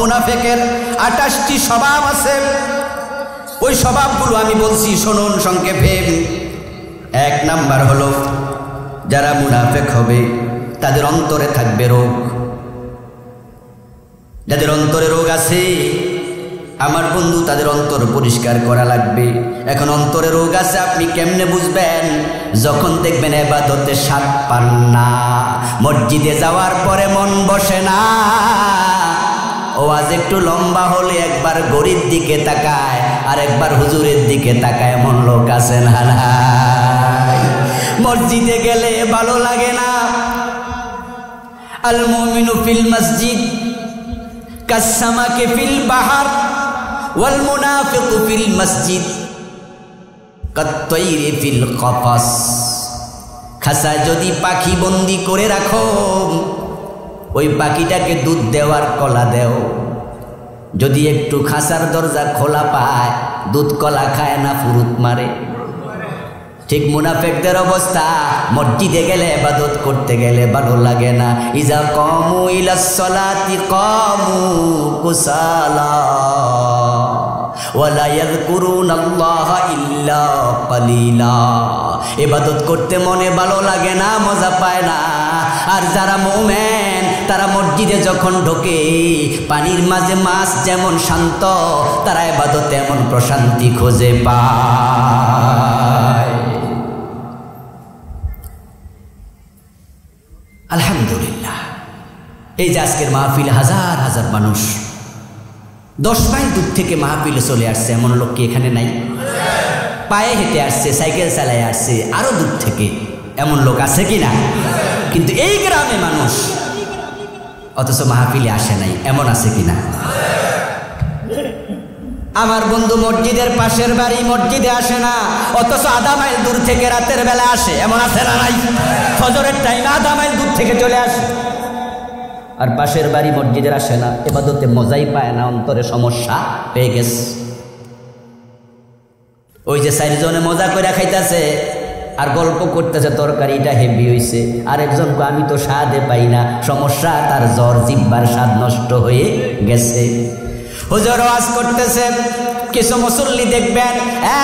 মুনাফিকের 28টি স্বভাব আছে। ওই স্বভাবগুলো আমি বলছি, শুনুন সংক্ষেপে। 1 নাম্বার হলো, যারা মুনাফিক হবে তাদের অন্তরে থাকবে রোগ। যাদের অন্তরে রোগ আছে আমার বন্ধু, তাদের অন্তর পরিষ্কার করা লাগবে। এখন অন্তরে রোগ আছে আপনি কেমনে বুঝবেন? যখন দেখবেন ইবাদতে স্বাদ পান না, মসজিদে যাওয়ার পরে মন বসে না, ওয়াজ একটু লম্বা হলে একবার গরির দিকে তাকায় আর একবার হুজুরের দিকে তাকায়, এমন লোক আছে না? মসজিদে গেলে ভালো লাগে না। আল মুমিনু ফিল মসজিদ কাসসামাকে ফিল বাহার ওয়াল মুনাফিকু ফিল মসজিদ কাত্তাইরি ফিল কফাস। খাসা যদি পাখি বন্দি করে রাখো, ওই পাখিটাকে দুধ দেওয়ার কলা দেও। যদি একটু খাসার দরজা খোলা পায়, দুধ কলা খায় না, ফুরুত মারে। ঠিক মুনাফিকদের অবস্থা, মসজিদে গেলে ইবাদত করতে গেলে ভালো লাগে না। ইজা কামু ইলাস সালাতি কামু কুসালা ওয়ালা ইয়াযকুরুনাল্লাহা ইল্লা কালিলা। ইবাদত করতে মনে ভালো লাগে না, মজা পায় না। আর যারা মুমিন তারা মসজিদে যখন ঢোকে, পানির মাঝে মাছ যেমন শান্ত, তারা ইবাদতে এমন প্রশান্তি খুঁজে পায়। আলহামদুলিল্লাহ, এই যে আজকের মাহফিল, হাজার হাজার মানুষ 10 মাইল দূর থেকে মাহফিলে চলে আসছে, এমন লোক কি এখানে নাই? পায়ে হেঁটে আসছে, সাইকেল চালায় আসছে আরো দূর থেকে, এমন লোক আছে কি না? কিন্তু এই গ্রামে মানুষ অথচ মাহফিলে আসে নাই, এমন আছে কি না? আমার বন্ধু মসজিদের পাশের বাড়ি, মসজিদে আসে না, অথচ আধা মাইল দূর থেকে রাতের বেলা আসে, এমন আছে না নাই? ফজরের টাইমে আধা মাইল দূর থেকে চলে আসে। আর পাশের বাড়ি মসজিদের আসে না, ইবাদতে মজাই পায় না, অন্তরে সমস্যা পেয়ে গেছে। ওই যে 4 জনে মজা করে খাইতেছে আর গল্প করতেছে, তরকারিটা হেভি হইছে, আরেকজন কো আমি তো স্বাদে পাই না, সমস্যা তার, জ্বর, জিহ্বার স্বাদ নষ্ট হয়ে গেছে। হুজুর ওয়াজ করতেছে, কিছু মুসল্লি দেখবেন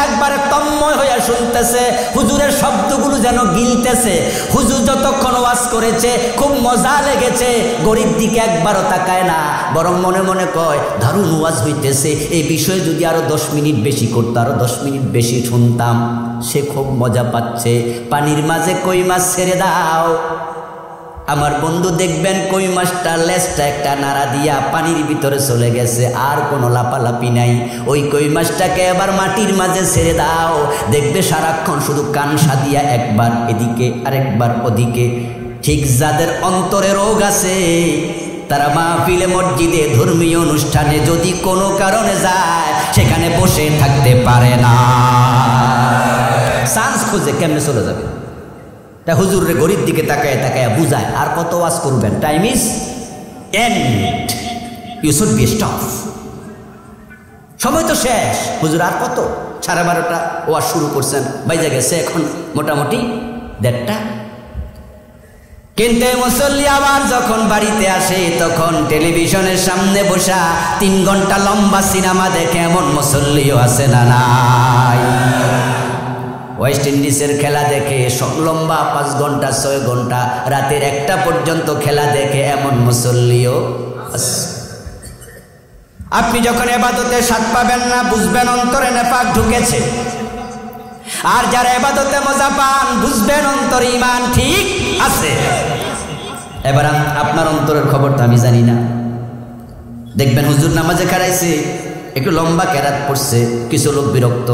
একবারে তন্ময় হইয়া শুনতেছে, হুজুরের শব্দগুলো যেন গিলতেছে। হুজুর যতক্ষণ ওয়াজ করেছে খুব মজা লেগেছে, গরিব দিকে একবারও তাকায় না, বরং মনে মনে কয় দারুণ ওয়াজ হইতেছে, এই বিষয়ে যদি আরো 10 মিনিট বেশি করতো, আরো 10 মিনিট বেশি শুনতাম। সে খুব মজা পাচ্ছে। পানির মাঝে কই মাছ ছেড়ে দাও, আমার বন্ধু দেখবেন কই মাছটা লেজটা একটা নাড়া দিয়া পানির ভিতরে চলে গেছে, আর কোনো লাপালাপি নাই। ওই কই মাছটাকে এবার মাটির মাঝে ছেড়ে দাও, দেখবে সারাক্ষণ শুধু কান সাদিয়া একবার এদিকে আরেকবার ওদিকে। ঠিক যাদের অন্তরে রোগ আছে, তারা মাহফিলে, মসজিদে, ধর্মীয় অনুষ্ঠানে যদি কোনো কারণে যায়, সেখানে বসে থাকতে পারে না, চান্স খুঁজে কেমনে চলে যাবে। তা হুজুরে গরিব দিকে তাকায় তাকায় বুঝায়, আর কত ওয়াজ করবেন, time is end, you should be stop, সময় তো শেষ। হুজুর আর কত, 12:30 ওয়াজ শুরু করছেন, বাইজা গেছে এখন মোটামুটি 1:30। কিন্তু মুসল্লি আবার যখন বাড়িতে আসে, তখন টেলিভিশনের সামনে বসা 3 ঘন্টা লম্বা সিনেমা দেখে এমন মুসল্লিও আছে না নাই? ওয়েস্ট ইন্ডিজের খেলা দেখে লম্বা 5 ঘন্টা 6 ঘন্টা রাতের 1টা পর্যন্ত খেলা দেখে এমন মুসল্লিও আছে। আপনি যখন ইবাদতে স্বাদ পাবেন না, বুঝবেন অন্তরে নেফাক ঢুকেছে। আর যারা ইবাদতে মজা পান, বুঝবেন অন্তরে ঈমান ঠিক আছে। এবার আপনার অন্তরের খবরটা আমি জানি না। দেখবেন হুজুর নামাজে খাড়াইছে, একটু লম্বা কেরাত পড়ছে, কিছু লোক বিরক্ত।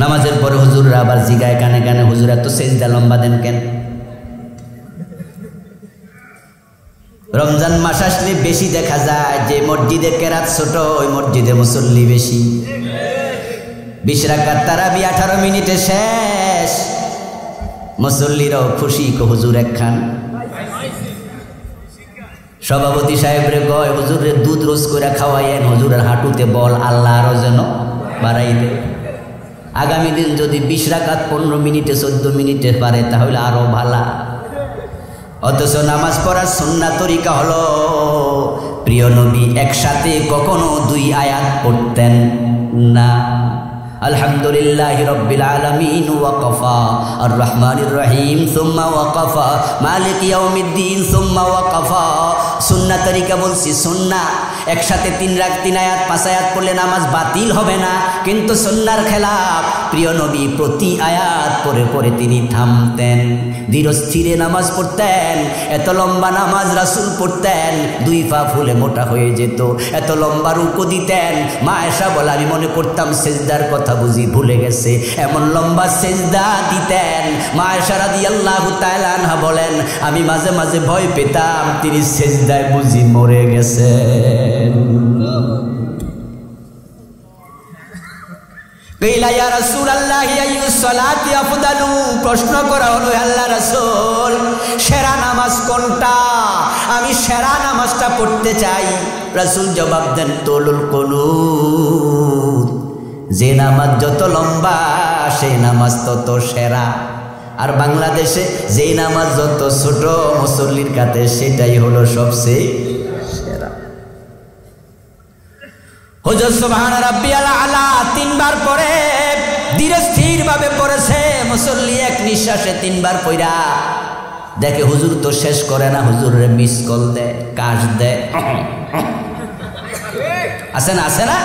নামাজের পরে হুজুররা আবার জিগায় কানে কানে, হুজুর এত সেজদা লম্বা দেন কেন? রমজান মাস আসলে বেশি দেখা যায় যে মসজিদে কেরাত ছোট, ওই মসজিদে মুসল্লি বেশি। 20 রাকাত তারাবি 18 মিনিটে শেষ, মুসল্লিরাও খুশি, হুজুর একখান। সভাপতি সাহেবরে কয়, হুজুরে দুধ রোজ করে খাওয়াইয়েন, হুজুরের হাঁটুতে বল আল্লাহ আরো যেন বাড়াই দে। আগামী দিন যদি 20 রাকাত 15 মিনিটে 14 মিনিটে পারে তাহলে আরো ভালো। অথচ নামাজ পড়ার সুন্নাহ তরিকা হলো প্রিয় নবী একসাথে কখনো 2 আয়াত পড়তেন না। আলহামদুলিল্লাহি রাব্বিল আলামিন ওয়াকাফা আর রহমানির রহিম সুম্মা ওয়াকাফা মালিক ইয়াউমিদ্দিন সুম্মা ওয়াকাফা। সুন্নাহ তরিকা বলছি, সুন্নাহ একসাথে 3 আয়াত 5 আয়াত পড়লে নামাজ বাতিল হবে না, কিন্তু সুন্নাহর খেলাফ। প্রিয় নবী প্রতি আয়াত পড়ে পড়ে তিনি থামতেন, ধীর স্থিরে নামাজ পড়তেন। এত লম্বা নামাজ রাসূল পড়তেন, 2 পা ফুলে মোটা হয়ে যেত। এত লম্বা রুকু দিতেন, মা আয়েশা বলে আমি মনে করতাম সিজদার কথা বুঝি ভুলে গেছে, এমন লম্বা সিজদা দিতেন। মা আয়েশা রাদিয়াল্লাহু তাআলা আনহা বলেন আমি মাঝে মাঝে ভয় পেতাম তিনি সিজদায় বুঝি মরে গেছেন। প্রশ্ন করা হলো আল্লাহ রাসূল সেরা নামাজ কোনটা, আমি সেরা নামাজটা পড়তে চাই। রাসূল জবাব দেন তুলুল কুনুত, যে নামাজ যত লম্বা সেই নামাজ তত সেরা। আর বাংলাদেশে যেই নামাজ যত ছোট মুসল্লির কাছে সেটাই হলো সবচেয়ে সেরা। হুজুর সুবহান রাব্বিয়াল আলা 3 বার পরে ধীরে স্থির ভাবে পড়েছে। মুসল্লি এক নিঃশ্বাসে 3 বার পড়া দেখে হুজুর তো শেষ করে না, হুজুরের মিস কল দেয়, কাশ দেয়। আছে না আছে না?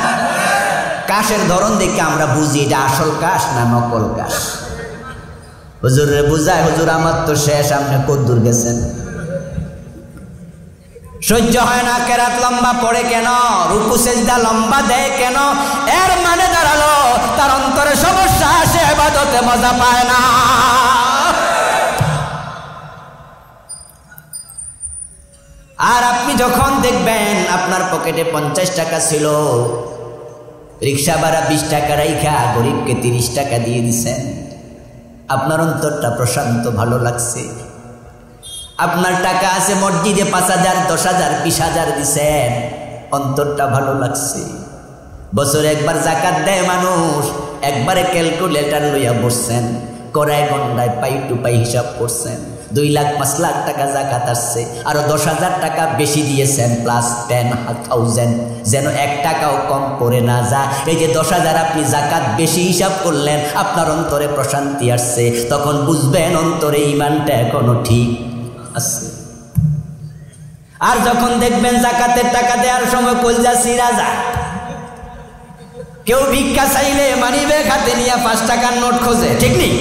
কাশের ধরন দেখে আমরা বুঝি এটা আসল কাশ না নকল কাশ। হুজুরে বুঝায় হুজুর আমার তো শেষ, আপনি কদ্দুর গেছেন। সহ্য হয় না, কেরাত লম্বা পড়ে কেন, রুকু সেজদা লম্বা দেয় কেন? এর মানে দাঁড়ালো তার অন্তরে সমস্যা, সে ইবাদতে মজা পায় না। আর আপনি যখন দেখবেন আপনার পকেটে 50 টাকা ছিল, রিক্সা ভাড়া 20 টাকা রাইখা গরিবকে 30 টাকা দিয়ে দিছেন, আপনার অন্তরটা প্রশান্ত ভালো লাগছে। আপনার টাকা আছে মসজিদে 5,000 10,000 20,000 দিছেন, অন্তরটা ভালো লাগছে। বছরে একবার যাকাত দেয় মানুষ, একবারে ক্যালকুলেটর লইয়া বসছেন, কড়াই গন্ডায় পাই টু পাই হিসাব করছেন, 2 লাখ 5 লাখ টাকা যাকাত আসছে, আরো 10,000 টাকা বেশি দিয়েছেন প্লাস 10,000, যেন 1 টাকাও কম পড়ে না যায়। এই যে 10,000 আপনি যাকাত বেশি হিসাব করলেন, আপনার অন্তরে প্রশান্তি আসছে। তখন বুঝবেন অন্তরে ঈমানটা এখনো ঠিক আছে। আর যখন দেখবেন যাকাতের টাকা দেওয়ার সময় কলজা ছিঁড়া যায়, কেউ ভিক্ষা চাইলে মানিব্যাগ হাতে নিয়ে 5 টাকার নোট খোঁজে, ঠিক নেই?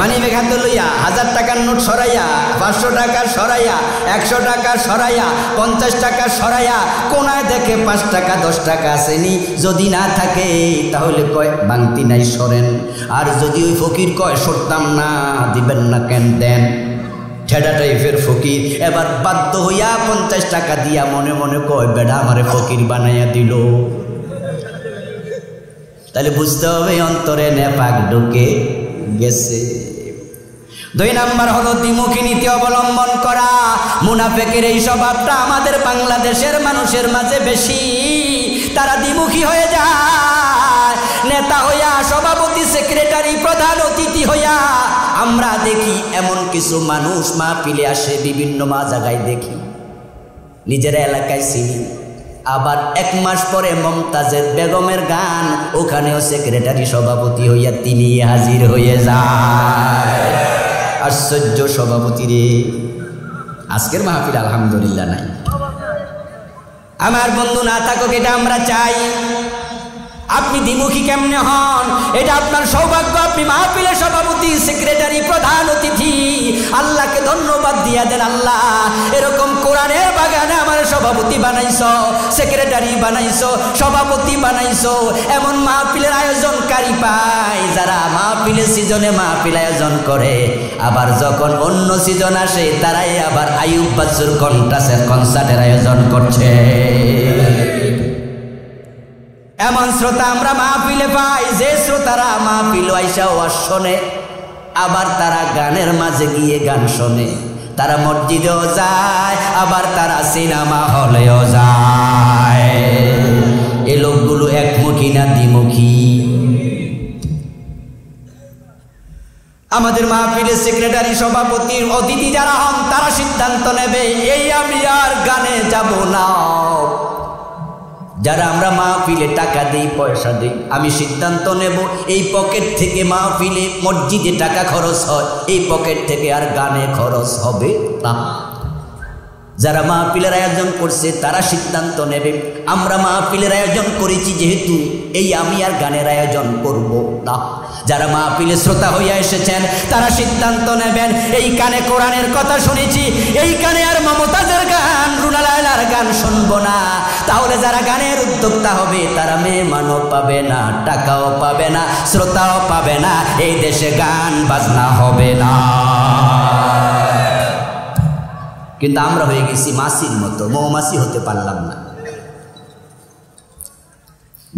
মানিব্যাগ হাতে লইয়া 1000 টাকার নোট সরাইয়া, 500 টাকা সরাইয়া, 100 টাকা সরাইয়া, 50 টাকা সরাইয়া, কোনায় দেখে 5 টাকা 10 টাকা আসেনি। যদি না থাকে তাহলে কয় বাংতি নাই সরেন। আর যদি ওই ফকির কয় সরতাম না, দিবেন না কেন দেন, ঠেডা টাইপের ফকির, এবার বাধ্য হইয়া 50 টাকা দিয়া মনে মনে কয় বেড়া আমারে ফকির বানাইয়া দিল। তাহলে বুঝতে হবে অন্তরে নেপাক ঢুকে গেছে। 2 নাম্বার হলো দ্বিমুখী নীতি অবলম্বন করা। মুনাফিকের এই স্বভাবটা আমাদের বাংলাদেশের মানুষের মাঝে বেশি। তারা দ্বিমুখী হয়ে যায়, নেতা হইয়া, সভাপতি, সেক্রেটারি, প্রধান অতিথি হইয়া। আমরা দেখি এমন কিছু মানুষ মাহফিলে আসে, বিভিন্ন জায়গায় দেখি, নিজের এলাকায় চিনি, আবার 1 মাস পরে মমতাজের বেগমের গান, ওখানেও সেক্রেটারি সভাপতি হইয়া তিনি হাজির হয়ে যায়। আশ্চর্য সভাপতি রে, আজকের মাহফিল আলহামদুলিল্লাহ নাই। আমার বন্ধু না থাকুক, এটা আমরা চাই। আপনি দ্বিমুখী কেমনে হন, এটা আপনার সৌভাগ্য। আপনি মাহফিলের সভাপতি, সেক্রেটারি, প্রধান অতিথি। আল্লাহকে ধন্যবাদ দিয়া দেন, আল্লাহ এরকম কোরআনের বাগানে আমার সভাপতি বানাইছো, সেক্রেটারি বানাইছো, সভাপতি বানাইছো। এমন মাহফিলের আয়োজনকারী পাই যারা মাহফিলের সিজনে মাহফিল আয়োজন করে, আবার যখন অন্য সিজন আসে তারাই আবার আইয়ুব বাচ্চুর কনসার্টের আয়োজন করছে। এমন শ্রোতা আমরা মাহফিলে পাই, যে শ্রোতারা মাহফিল আইসা ওয়াজ শোনে, আবার তারা গানের মাঝে গিয়ে গান শোনে। তারা মসজিদেও যায়, আবার তারা সিনেমা হলেও যায়। এই লোকগুলো একমুখী না দ্বিমুখী? আমাদের মাহফিলের সেক্রেটারি, সভাপতি, অতিথি যারা হন তারা সিদ্ধান্ত নেবে এই আমি আর গানে যাব না। যারা আমরা মাহফিলে টাকা দেই, পয়সা দেই, আমি সিদ্ধান্ত নেব এই পকেট থেকে মাহফিলে মসজিদে টাকা খরচ হয়, এই পকেট থেকে আর গানে খরচ হবে না। যারা মাহফিলের আয়োজন করছে তারা সিদ্ধান্ত নেবে আমরা মাহফিলের আয়োজন করেছি যেহেতু এই আমি আর গানের আয়োজন করব না। যারা মাহফিলে শ্রোতা হইয়া এসেছেন তারা সিদ্ধান্ত নেবেন এই কানে কোরআনের কথা শুনেছি, এই কানে আর মমতাজের গান, রুনা লায়লার গান শুনবো না। তাহলে যারা গানের উদ্যোক্তা হবে তারা মেহমানও পাবে না, টাকাও পাবে না, শ্রোতাও পাবে না, এই দেশে গান বাজনা হবে না। কিন্তু আমরা হয়ে গেছি মাছির মতো, মৌমাছি হতে পারলাম না।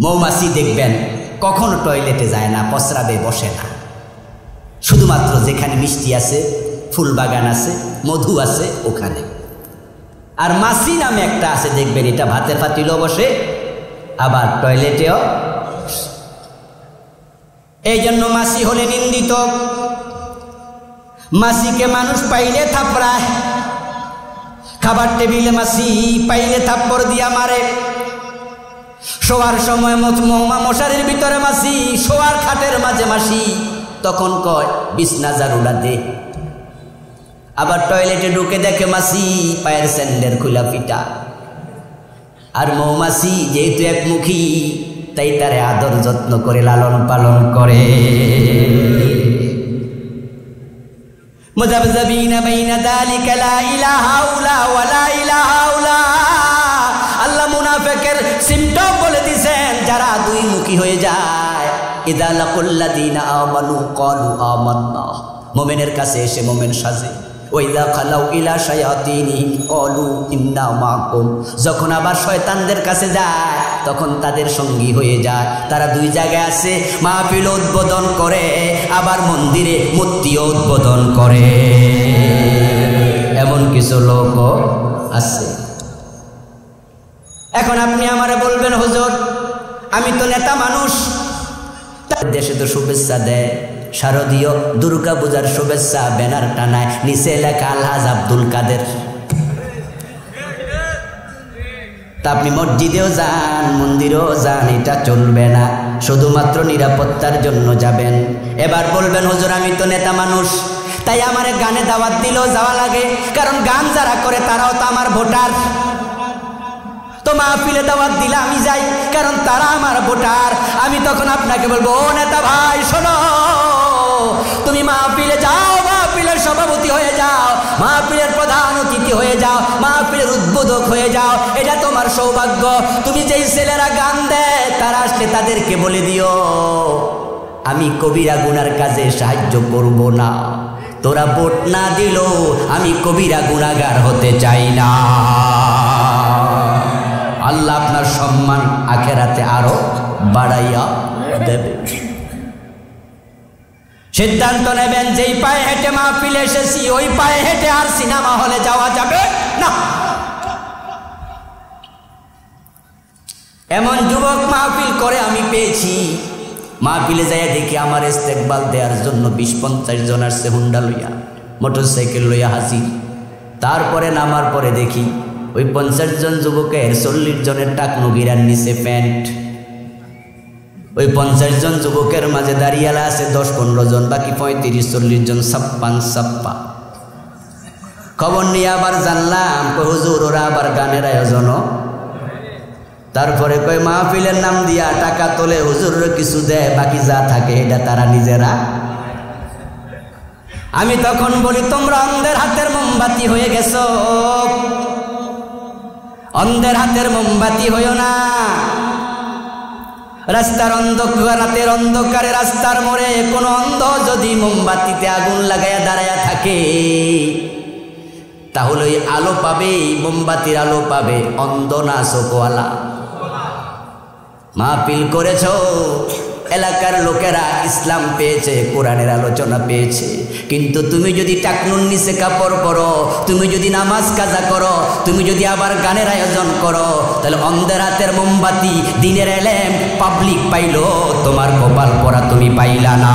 মৌমাছি দেখবেন কখনো টয়লেটে যায় না, প্রস্রাবে বসে না, শুধুমাত্র যেখানে মিষ্টি আছে, ফুল বাগান আছে, মধু আছে ওখানে। আর মাছি নামে একটা আছে দেখবেন, এটা ভাতের পাতিলেও বসে আবার টয়লেটেও। এই জন্য মাছি হলে নিন্দিত। মাছিকে মানুষ পাইলে থাপড়ায়, খাবার টেবিলে মাছি পাইলে থাপ্পড় দিয়া মারে, শোয়ার সময় মশারির ভিতরে মাছি, শোয়ার খাটের মাঝে মাছি, তখন কয় বিছনা ঝাড়ুটা দে। আবার টয়লেটে ঢুকে দেখে মাছি পায়ের স্যান্ডেল খুলা পিটা। আর মৌমাছি যেহেতু একমুখী তাই তারে আদর যত্ন করে লালন পালন করে। মুযাবযাবিনা বাইনা যালিকা লা ইলাহা ইল্লা ওয়া লা ইলাহা ইল্লা। আল্লাহ মুনাফিকের সিম্পটম বলে দিয়েছেন, যারা দুই মুখী হয়ে যায়। ইযা লাকুল্লাযিনা আমানু ক্বালু আমান্না, মুমিনের কাছে এসে মুমিন সাজে। ওয়া ইযা খালাউ ইলা শায়াতিনিহিম ক্বালু ইন্না মাআকুম, যখন আবার শয়তানদের কাছে যায় তখন তাদের সঙ্গী হয়ে যায়। তারা দুই জায়গায় আছে, মাহফিল উদ্বোধন করে আবার মন্দিরে মূর্তিও উদ্বোধন করে, এমন কিছু লোকও আছে। এখন আপনি আমারে বলবেন হুজুর আমি তো নেতা মানুষ, দেশে তো শুভেচ্ছা দেয়, শারদীয় দুর্গা পূজার শুভেচ্ছা ব্যানার টানায়, নিচে লেখা আলহাজ আব্দুল কাদের। তা আপনি মসজিদেও যান, মন্দিরেও যান, এটা চলবে না, শুধুমাত্র নিরাপত্তার জন্য যাবেন। এবার বলবেন হুজুর আমি তো নেতা মানুষ, তাই আমার গানে দাওয়াত দিলেও যাওয়া লাগে, কারণ গান যারা করে তারাও তো আমার ভোটার। তো মাহফিলে দাওয়াত দিলে আমি যাই, কারণ তারা আমার ভোটার। আমি তখন আপনাকে বলবো ও নেতা ভাই শোনো, তুমি মাহফিলে যাও, মাহফিলের সভাপতি হয়ে যাও, মাহফিলের প্রধান অতিথি হয়ে যাও, মাহফিলের উদ্বোধক হয়ে যাও, এটা তোমার সৌভাগ্য। তুমি যেই ছেলেরা গান দেয় তারা আসলে তাদেরকে বলে দিও আমি কবিরা গুনার কাজে সাহায্য করব না, তোরা ভোট না দিলেও আমি কবিরা গুনাহগার হতে চাই না। আল্লাহ আপনার সম্মান আখেরাতে আরো বাড়াইয়া দেবে। সিদ্ধান্ত নেবেন যেই পায়ে হেঁটে মাহফিলে এসেছি ওই পায়ে হেঁটে আর সিনেমা হলে যাওয়া যাবে না। এমন যুবক মাহফিল করে আমি পেয়েছি, মাহফিলে যাইয়া দেখি আমার ইস্তেকবাল দেওয়ার জন্য 20-50 জন আসছে হুন্ডা লইয়া, মোটরসাইকেল লইয়া হাজির। তারপরে নামার পরে দেখি ওই 50 জন যুবকের 40 জনের টাকনু গিরার নিচে প্যান্ট। ওই 50 জন যুবকের মাঝে দাঁড়িয়ালা আছে 10-15 জন, বাকি 35-40 জন ছাপ্পা। খবর নিয়ে আবার জানলাম হুজুর ওরা আবার গানের আয়োজন। তারপরে কই মাহফিলের নাম দিয়া টাকা তোলে, হুজুর কিছু দেয়, বাকি যা থাকে এটা তারা নিজেরা। আমি তখন বলি তোমরা অন্ধের হাতের মোমবাতি হয়ে গেছো, অন্ধের হাতের মোমবাতি হইও না। রাস্তার অন্ধকার, রাতের অন্ধকারে রাস্তার মোড়ে কোনো অন্ধ যদি মোমবাতিতে আগুন লাগাইয়া দাঁড়াইয়া থাকে তাহলে ওই আলো পাবে, মোমবাতির আলো পাবে, অন্ধ না চোখওয়ালা। মাহফিল করেছ, এলাকার লোকেরা ইসলাম পেয়েছে, কোরআনের আলোচনা পেয়েছে, কিন্তু তুমি যদি টাকনুর নিচে কাপড় পরো, তুমি যদি নামাজ কাজা করো, তুমি যদি আবার গানের আয়োজন করো, তাহলে অন্ধের হাতের মোমবাতি দিনের এলেম পাবলিক পাইলো, তোমার কপাল পরা তুমি পাইলা না।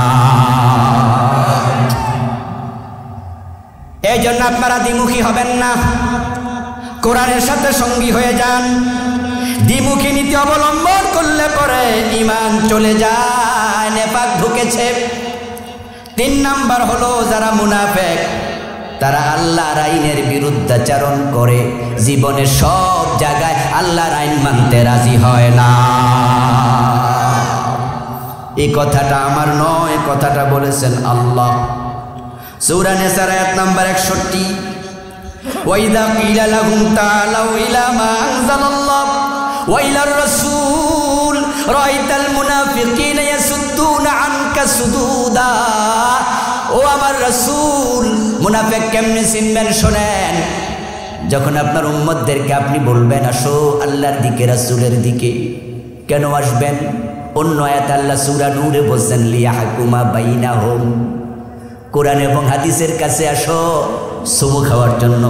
এই জন্য আপনারা দ্বিমুখী হবেন না, কোরআনের সাথে সঙ্গী হয়ে যান। দ্বিমুখী নীতি অবলম্বন করলে পরে ঈমান চলে যায়, নেফাক ঢুকেছে। 3 নাম্বার হলো যারা মুনাফিক, তারা আল্লাহর আইনের বিরুদ্ধাচরণ করে, জীবনে সব জায়গায় আল্লাহর আইন মানতে রাজি হয় না। এই কথাটা আমার নয়, কথাটা বলেছেন আল্লাহ। সূরা নিসার আয়াত নাম্বার 61, ওয়াইদা কিলা লাহুম তাআলাউ ইলা মা আনজালাল্লাহ ওয়া ইলার রাসূল রাআইতাল মুনাফিকিনা ইয়াসুদ্দুনা আনকা সুদুদা। ও আমার রাসূল, মুনাফিক কেমনে চিনবেন শোনেন। যখন আপনার উম্মতদেরকে আপনি বলবেন আসো আল্লাহর দিকে, রাসূলের দিকে, কেন আসবেন? অন্য আয়াত আল্লাহ সূরা নূরে বলছেন লিয়াহকুমা বাইনাহুম, কোরআন এবং হাদিসের কাছে আসো সুমু খাওয়ার জন্য,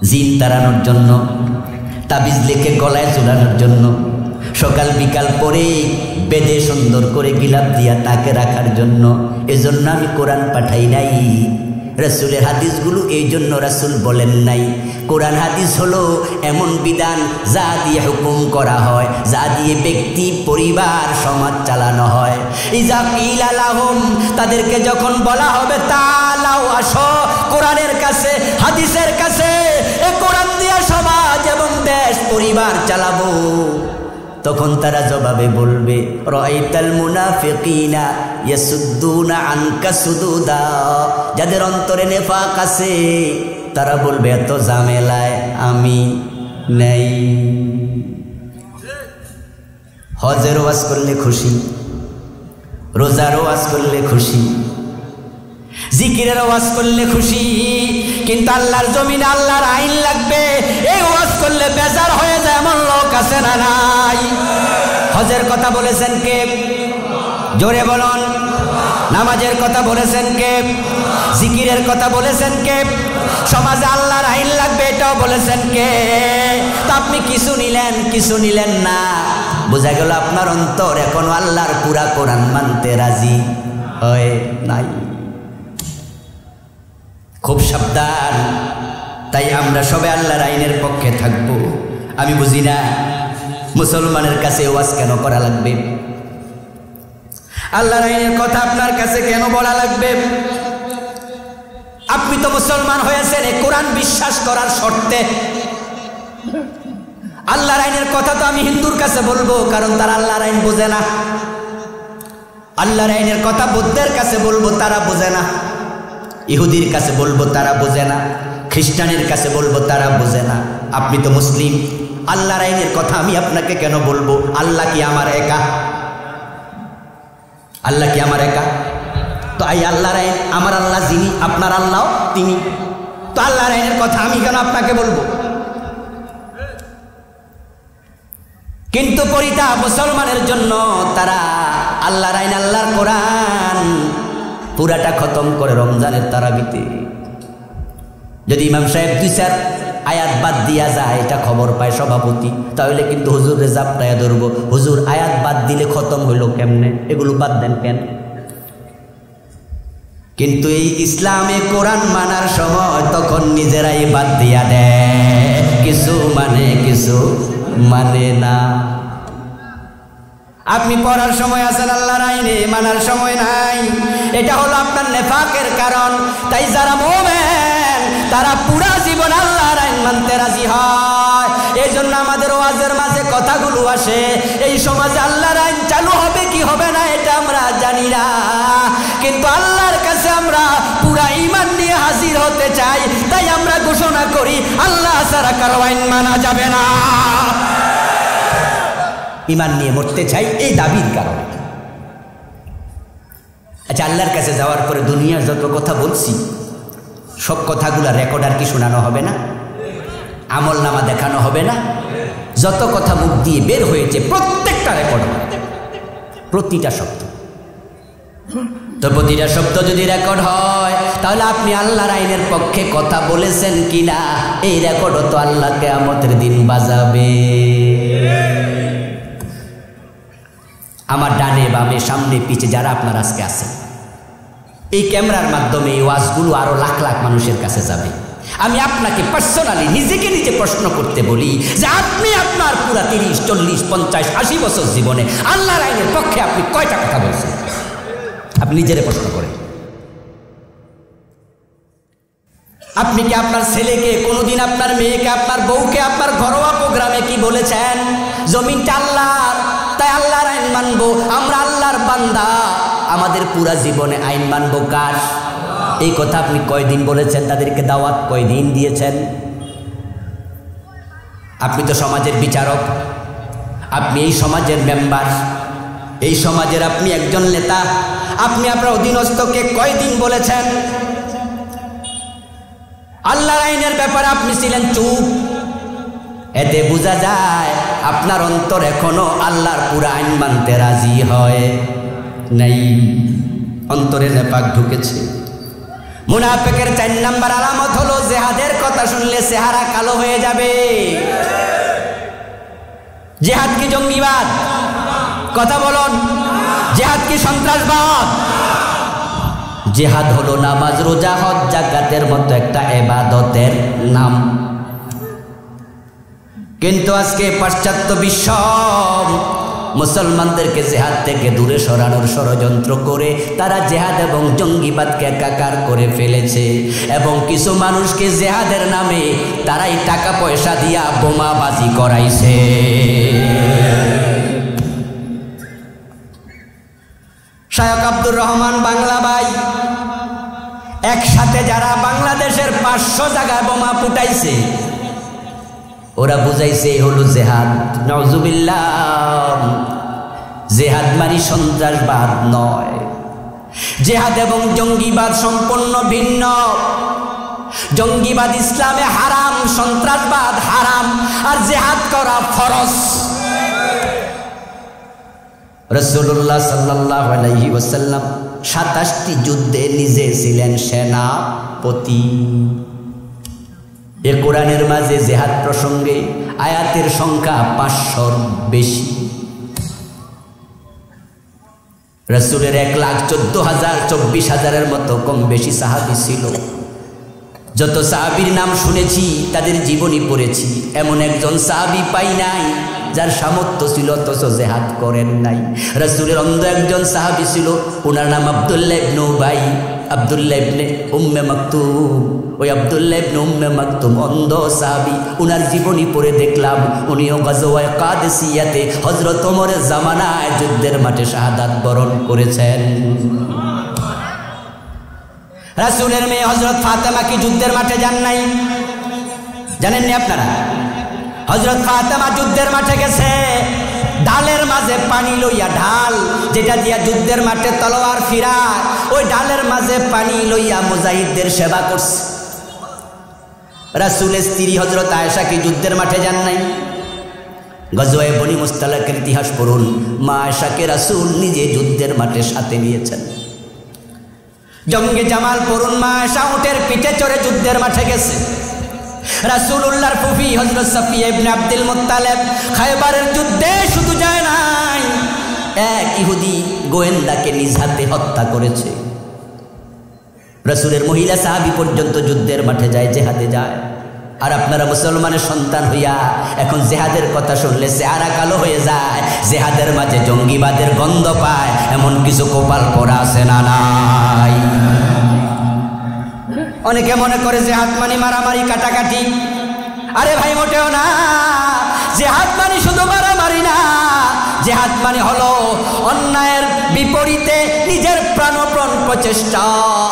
জিন তাড়ানোর জন্য, তাবিজ লিখে গলায় ঝুলানোর জন্য, সকাল বিকাল পরে বেদে সুন্দর করে গিলাপ দিয়া তাকে রাখার জন্য। এজন্য আমি কোরআন পাঠাই নাই। রাসূলের হাদিসগুলো এই জন্য রাসূল বলেন নাই। কোরআন হাদিস হলো এমন বিধান যা দিয়ে হুকুম করা হয়, যা দিয়ে ব্যক্তি, পরিবার, সমাজ চালানো হয়। ইজা কিলা লাহুম, তাদেরকে যখন বলা হবে তাআলাও আসো কোরআনের কাছে, হাদিসের কাছে, এ কোরআন দিয়ে সমাজ এবং দেশ পরিবার চালাবো, তখন তারা জবাবে বলবে রাআইতাল মুনাফিকিনা ইয়াসুদ্দুনা আনকা সুদুদা। যাদের অন্তরে নেফাক আছে তারা বলবে এত ঝামেলায় আমি নেই। হজের ওয়াজ করলে খুশি, রোজার ওয়াজ করলে খুশি, জিকিরের ওয়াজ করলে খুশি, কিন্তু আল্লাহর জমিনে আল্লাহর আইন লাগবে, এই ওয়াজ করলে বেজার হয়ে যায় এমন লোক আছে না নাই? হজের কথা বলেছেন কে? জোরে বলুন। নামাজের কথা বলেছেন কে? জিকিরের কথা বলেছেন কে? সমাজে আল্লাহর আইন লাগবে এটাও বলেছেন কে? তা আপনি কিছু নিলেন, কিছু নিলেন না। বোঝা গেল আপনার অন্তর এখনো আল্লাহর পুরা কোরআন মানতে রাজি হয় নাই। খুব সাবধান। তাই আমরা সবাই আল্লাহর আইনের পক্ষে থাকবো। আমি বুঝি না মুসলমানের কাছে ওয়াজ কেন করা লাগবে, আল্লাহর আইনের কথা আপনার কাছে কেন বলা লাগবে? আপনি তো মুসলমান হয়েছেন এই কোরআন বিশ্বাস করার শর্তে। আল্লাহর আইনের কথা তো আমি হিন্দুর কাছে বলবো, কারণ তারা আল্লাহর আইন বোঝে না। আল্লাহর আইনের কথা বৌদ্ধের কাছে বলবো, তারা বোঝে না। ইহুদির কাছে বলবো, তারা বোঝে না। খ্রিস্টানের কাছে বলবো, তারা বোঝে না। আপনি তো মুসলিম, আল্লাহর আইনের কথা আমি আপনাকে কেন বলবো? আল্লাহ কি আমার একা? আল্লাহ কি আমার একা? তো এই আল্লাহর আইন, আমার আল্লাহ যিনি, আপনার আল্লাহ তিনি, তো আল্লাহর আইনের কথা আমি কেন আপনাকে বলবো? কিন্তু পরিতাপ মুসলমানের জন্য, তারা আল্লাহর আইন, আল্লাহর কোরআন পুরাটা খতম করে রমজানের তারাবিতে। যদি ইমাম সাহেব 2-4 আয়াত বাদ দিয়া যায়, এটা খবর পায় সভাপতি, তাহলে কিন্তু হুজুরের জাপটায়া ধরবো। হুজুর আয়াত বাদ দিলে খতম হইল কেমনে? এগুলো বাদ দেন কেন? কিন্তু এই ইসলামে কোরআন মানার সময় তখন নিজেরাই বাদ দিয়া দেয়, কিছু মানে কিছু মানে না। আপনি পড়ার সময় আছেন আল্লাহর আইনে, মানার সময় নাই। এটা হলো আপনার নেফাকের কারণ। তাই যারা মুমিন তারা পুরা জীবন আল্লাহর আইন মানতে রাজি হয়। এই জন্য আমাদের ওয়াজের মাঝে কথাগুলো আসে, এই সমাজে আল্লাহর আইন চালু হবে কি হবে না এটা আমরা জানি না, কিন্তু আল্লাহর কাছে আমরা পুরা ঈমান নিয়ে হাজির হতে চাই। তাই আমরা ঘোষণা করি আল্লাহ ছাড়া কারো আইন মানা যাবে না। ঈমান নিয়ে মরতে চাই এই দাবির কারণে। আচ্ছা, আল্লাহর কাছে যাওয়ার পরে দুনিয়ার যত কথা বলছি সব কথাগুলো রেকর্ড আর কি শোনানো হবে না? আমল নামা দেখানো হবে না? যত কথা মুখ দিয়ে বের হয়েছে প্রত্যেকটা রেকর্ড হবে, প্রতিটা শব্দ। তো প্রতিটা শব্দ যদি রেকর্ড হয় তাহলে আপনি আল্লাহর আইনের পক্ষে কথা বলেছেন কিনা এই রেকর্ডও তো আল্লাহ কিয়ামতের দিন বাজাবে। আমার ডানে বামে সামনে পিছে যারা আপনার আজকে আছেন, এই ক্যামেরার মাধ্যমে এই ওয়াজগুলো আরো লাখ লাখ মানুষের কাছে যাবে। আমি আপনাকে পার্সোনালি নিজেকে নিজে প্রশ্ন করতে বলি যে আপনি আপনার পুরা 30, 40, 50, 80 বছর জীবনে আল্লাহর আইনের পক্ষে আপনি কয়টা কথা বলছেন? আপনি নিজেরে প্রশ্ন করেন। আপনি কি আপনার ছেলেকে কোনোদিন, আপনার মেয়েকে, আপনার বউকে আপনার ঘরোয়া প্রোগ্রামে কি বলেছেন? জমিনটা আল্লাহর, তাই আল্লাহর আইন মানবো, আমরা আল্লাহর বান্দা, আমাদের পুরা জীবনে আইন মানবো কার? এই কথা আপনি কয়দিন বলেছেন? তাদেরকে দাওয়াত কয়দিন দিয়েছেন? আপনি তো সমাজের বিচারক, আপনি এই সমাজের মেম্বার, এই সমাজের আপনি একজন নেতা, আপনি আপনার অধীনস্থকে কয়দিন বলেছেন? আল্লাহর আইনের ব্যাপারে আপনি ছিলেন চুপ। এতে বোঝা যায় আপনার অন্তর এখনো আল্লাহর পুরা আইন মানতে রাজি হয় নাই, অন্তরে নেপাক ঢুকেছে। মুনাফিকের 4 নাম্বার আলামত হলো জিহাদের কথা শুনলে চেহারা কালো হয়ে যাবে। জিহাদ কি জঙ্গিবাদ? কথা বলুন। জিহাদ কি সন্ত্রাসবাদ? জিহাদ হলো নামাজ, রোজা, হজ, যাকাতের মতো একটা ইবাদতের নাম। কিন্তু আজকে পাশ্চাত্য বিশ্ব মুসলমানদেরকে জিহাদ থেকে দূরে সরানোর ষড়যন্ত্র করে তারা জিহাদ এবং জঙ্গিবাদকে একাকার করে ফেলেছে, এবং কিছু মানুষকে জিহাদের নামে তারাই টাকা পয়সা দিয়া বোমাবাজি করাইছে। শায়খ আব্দুর রহমান বাংলা ভাই একসাথে যারা বাংলাদেশের 500 জায়গায় বোমা ফুটাইছে, ওরা বুঝাইছে এই হলো জিহাদ। নাউজুবিল্লাহ। জিহাদ মানে সন্ত্রাসবাদ নয়। জিহাদ এবং জঙ্গিবাদ সম্পূর্ণ ভিন্ন। জঙ্গিবাদ ইসলামে হারাম, সন্ত্রাসবাদ হারাম, আর জিহাদ করা ফরজ। রাসূলুল্লাহ সাল্লাল্লাহু আলাইহি ওয়াসাল্লাম 27টি যুদ্ধে নিজে ছিলেন সেনাপতি। এ কোরআনের মাঝে জিহাদ প্রসঙ্গে আয়াতের সংখ্যা 500-র বেশি। রাসূলের 1,14,000 24,000-এর মতো কম বেশি সাহাবী ছিল। যত সাহাবীর নাম শুনেছি তাদের জীবনী পড়েছি, এমন একজন সাহাবী পাই নাই যার সামর্থ্য ছিল অথচ জিহাদ করেন নাই। রাসূলের অন্ধ একজন সাহাবী ছিল, ওনার নাম আব্দুল্লাহ ইবনে উবাই, আব্দুল্লাহ ইবনে উম্মে মাকতুম। ওই আব্দুল্লাহ ইবনে উম্মে মাকতুম অন্ধ সাহাবী, ওনার জীবনী পড়ে দেখলাম উনিও গাজওয়ায়ে কাদেসিয়াতে হযরত ওমরের জামানায় যুদ্ধের মাঠে শাহাদাত বরণ করেছেন। রাসূলের মেয়ে হযরত ফাতেমা কি যুদ্ধের মাঠে যান নাই? জানেননি আপনারা? হযরত ফাতেমা যুদ্ধের মাঠে গেছে, ঢালের মাঝে পানি লইয়া, ঢাল যেটা দিয়া যুদ্ধের মাঠে তলোয়ার ফিরায়, ওই ঢালের মাঝে পানি লইয়া মুজাহিদদের সেবা করছে। রাসূলের স্ত্রী হযরত আয়েশা কি যুদ্ধের মাঠে যান নাই? গজওয়ে বনি মুস্তালাকের ইতিহাস পড়ুন, মা আয়েশাকে রাসূল নিজে যুদ্ধের মাঠে সাথে নিয়েছেন। জঙ্গে জামাল পড়ুন, মা আয়েশা উটের পিঠে চড়ে যুদ্ধের মাঠে গেছে। রাসূলুল্লাহর ফুফি হযরত সাফিয়া ইবনে আব্দুল মুত্তালিব খায়বারের যুদ্ধে শুধু যায় নাই, এক ইহুদি গোয়েন্দাকে নিজ হাতে হত্যা করেছে। রাসূলের মহিলা সাহাবী পর্যন্ত যুদ্ধের মাঠে যায়, জিহাদে যায়। আর আপনারা মুসলমানের সন্তান হইয়া এখন জিহাদের কথা শুনলে চেহারা কালো হয়ে যায়, জিহাদের মাঝে জঙ্গিবাদের গন্ধ পায়, এমন কিছু কপাল পরা আছে না নাই? অনেকে মনে করে জিহাদ মানে মারামারি কাটাকাটি। আরে ভাই, মোটেও না। জিহাদ মানে শুধু মারামারি না, জিহাদ মানে হলো অন্যায়ের বিপরীতে নিজের প্রাণপণ প্রচেষ্টা,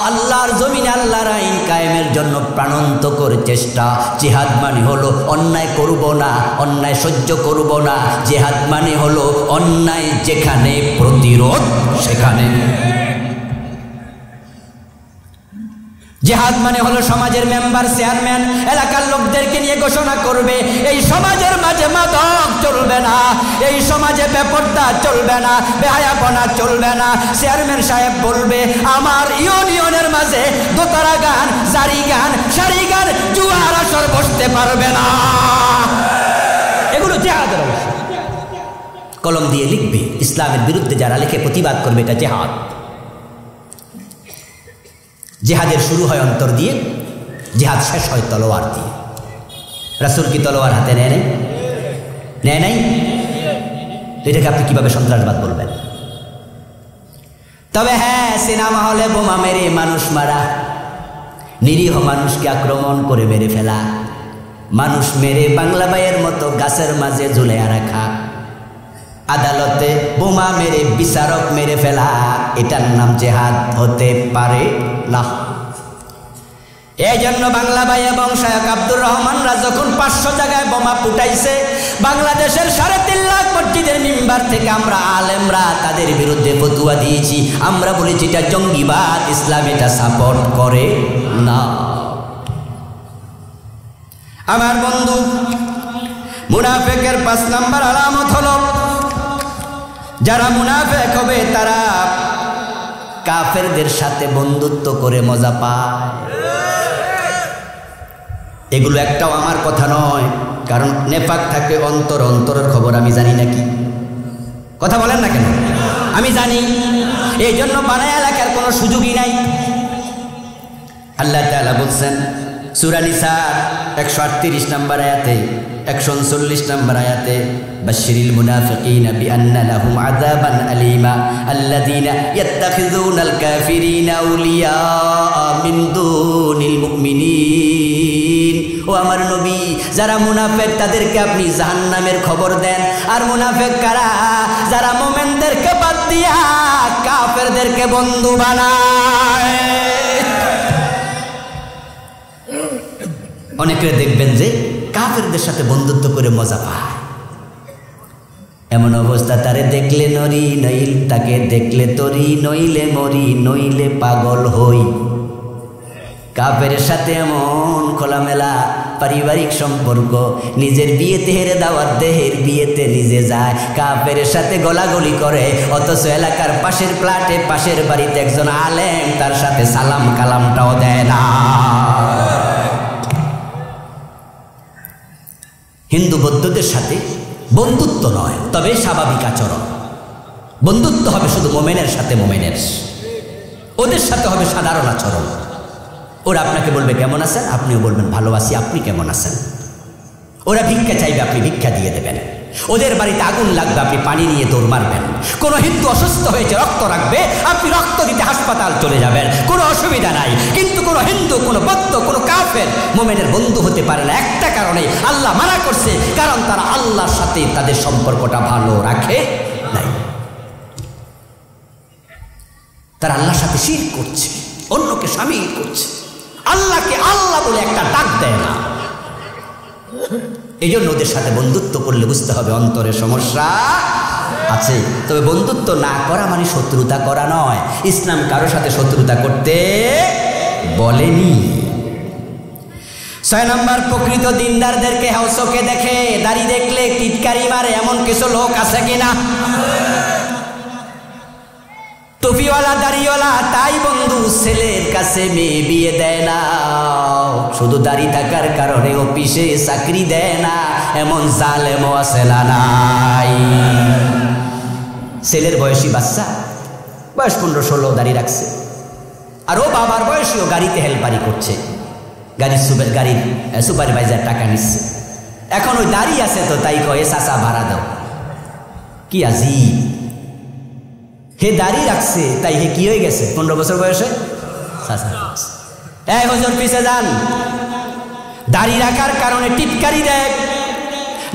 আল্লাহর জমিনে আল্লাহর আইন কায়েমের জন্য প্রাণান্তকর চেষ্টা। জিহাদ মানে হলো অন্যায় করব না, অন্যায় সহ্য করব না। জিহাদ মানে হলো অন্যায় যেখানে, প্রতিরোধ সেখানে। জিহাদ মানে হলো সমাজের মেম্বার, চেয়ারম্যান এলাকার লোকদেরকে নিয়ে ঘোষণা করবে এই সমাজের মাঝে মাদক চলবে না, এই সমাজে বেপরদা চলবে না, বেহায়াপনা চলবে না। চেয়ারম্যান সাহেব বলবে আমার ইউনিয়নের মাঝে দোতারা গান, জারি গান, সারি গান, জুয়ার আসর বসতে পারবে না। এগুলো জিহাদের অংশ। কলম দিয়ে লিখবে, ইসলামের বিরুদ্ধে যারা লিখে প্রতিবাদ করবে, এটা জিহাদ। জিহাদের শুরু হয় অন্তর দিয়ে, জিহাদ শেষ হয় তলোয়ার দিয়ে। রাসূল কি তলোয়ার হাতে নেয় নাই? নেয় নাই? এটাকে আপনি কিভাবে সন্ত্রাসবাদ বলবেন? তবে হ্যাঁ, সিনেমা হলে বোমা মেরে মানুষ মারা, নিরীহ মানুষকে আক্রমণ করে মেরে ফেলা, মানুষ মেরে বাংলা ভাইয়ের মতো গাছের মাঝে ঝুলাইয়া রাখা, আদালতে বোমা মেরে বিচারক মেরে ফেলা, এটার নাম জিহাদ হতে পারে না। এই জন্য বাংলা ভাই এবং শায়খ আব্দুর রহমানরা যখন 500 জায়গায় বোমা ফুটাইছে, বাংলাদেশের 3.5 লাখ মসজিদের মিম্বার থেকে আমরা আলেমরা তাদের বিরুদ্ধে ফতোয়া দিয়েছি। আমরা বলেছি এটা জঙ্গিবাদ, ইসলাম এটা সাপোর্ট করে না। আমার বন্ধু, মুনাফিকের 5 নাম্বার আলামত হলো, যারা মুনাফিক হবে তারা কাফেরদের সাথে বন্ধুত্ব করে মজা পায়। এগুলো একটাও আমার কথা নয়, কারণ নেফাক থাকে অন্তর, অন্তরের খবর আমি জানি নাকি? কথা বলেন না কেন? আমি জানি, এই জন্য বানায়া লেখার কোনো সুযোগই নাই। আল্লাহ তাআলা বলছেন সূরা নিসা 138 নম্বর আয়াতে, 139 নম্বর আয়াতে, বাশশিরিল মুনাফিকিনা বিআন্না লাহুম আযাবান আলীমা আল্লাযীনা ইয়াত্তাখিযুনাল কাফিরিনা আউলিয়া মিন দুনিল মুমিনিন। ও আমার নবী, যারা মুনাফিক তাদেরকে আপনি জাহান্নামের খবর দেন। আর মুনাফিক কারা? যারা মুমিনদেরকে বাদ দিয়া কাফেরদেরকে বন্ধু বানায়। অনেকে দেখবেন যে কাফেরদের সাথে বন্ধুত্ব করে মজা পায়। এমন অবস্থা, তারে দেখলে নরি নইল, তাকে দেখলে তরি, নইলে মরি, নইলে পাগল হই। কাফের সাথে এমন খোলামেলা পারিবারিক সম্পর্ক, নিজের বিয়েতে হেরে দাওয়াত দেহের বিয়েতে নিজে যায়, কাফের সাথে গলাগলি করে, অথচ এলাকার পাশের ফ্ল্যাটে পাশের বাড়িতে একজন আলেম তার সাথে সালাম কালামটাও দেয় না। হিন্দু বৌদ্ধদের সাথে বন্ধুত্ব নয়, তবে স্বাভাবিক আচরণ। বন্ধুত্ব হবে শুধু মোমেনের সাথে মোমেনের, ওদের সাথে হবে সাধারণ আচরণ। ওরা আপনাকে বলবে কেমন আছেন, আপনিও বলবেন ভালো আছি, আপনি কেমন আছেন। ওরা ভিক্ষা চাইবে, আপনি ভিক্ষা দিয়ে দেবেন। ওদের বাড়িতে আগুন লাগবে, আপনি পানি নিয়ে দৌড় মারবেন। কোনো হিন্দু অসুস্থ হয়েছে, রক্ত রাখবে, আপনি রক্ত দিতে হাসপাতাল চলে যাবেন, কোনো অসুবিধা নাই। কিন্তু কোনো হিন্দু, কোনো বৌদ্ধ, কোনো কাফের মোমেনের বন্ধু হতে পারে না। একটা কারণে আল্লাহ মানা করছে, কারণ তারা আল্লাহর সাথে তাদের সম্পর্কটা ভালো রাখে নাই। তারা আল্লাহর সাথে শিরক করছে, অন্যকে শামিল করছে, আল্লাহকে আল্লাহ বলে একটা ডাক দেয় না। এই জন্য ওদের সাথে বন্ধুত্ব করলে বুঝতে হবে অন্তরে সমস্যা আছে। তবে বন্ধুত্ব না করা মানে শত্রুতা করা নয়। ইসলাম কারোর সাথে শত্রুতা করতে বলেনি। 6 নম্বর, প্রকৃত দিনদারদেরকে হাউসকে দেখে, দাড়ি দেখলে টিটকারি মারে, এমন কিছু লোক আছে কিনা? টুপিওয়ালা দাড়িওয়ালা, তাই বন্ধু ছেলের কাছে মেয়ে বিয়ে দেয় না। শুধু দাড়ি থাকার কারণে অফিসে চাকরি দেয় না, এমন জালেমও আছে না নাই? ছেলের বয়সী বাচ্চা, বয়স 15-16, দাড়ি রাখছে, আর ও বাবার বয়সীও গাড়িতে হেল্পারি করছে, গাড়ির সুপারভাইজার টাকা নিচ্ছে। এখন ওই দাড়ি আছে তো তাই কয়ে চাচা ভাড়া দাও। কি আজিব! হে দাড়ি রাখছে তাই হে কি হয়ে গেছে? 15 বছর বয়সে চাচা। এই হুজুর পিছে যান। দাড়ি রাখার কারণে টিটকারি দেয়,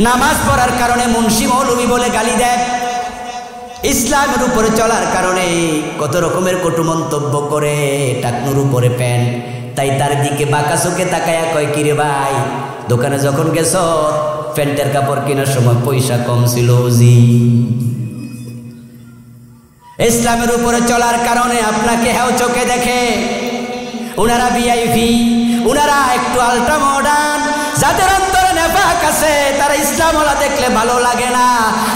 নামাজ পড়ার কারণে মুন্সি মৌলবি বলে গালি দেয়, ইসলামের উপরে চলার কারণে কত রকমের কটু মন্তব্য করে, টাকনুর উপরে প্যান্ট, তাই তার দিকে বাঁকা চোখে তাকায়া কয়, কিরে ভাই, দোকানে যখন গেছ প্যান্টের কাপড় কেনার সময় পয়সা কম ছিল জি। ইসলামের উপরে চলার কারণে আপনাকে হেও চোখে দেখে। উনারা ভিআইপি, উনারা একটু আল্ট্রা মডার্ন, যাদের অন্তরে নেফাক আছে তারা ইসলামওয়ালা দেখলে ভালো লাগে না।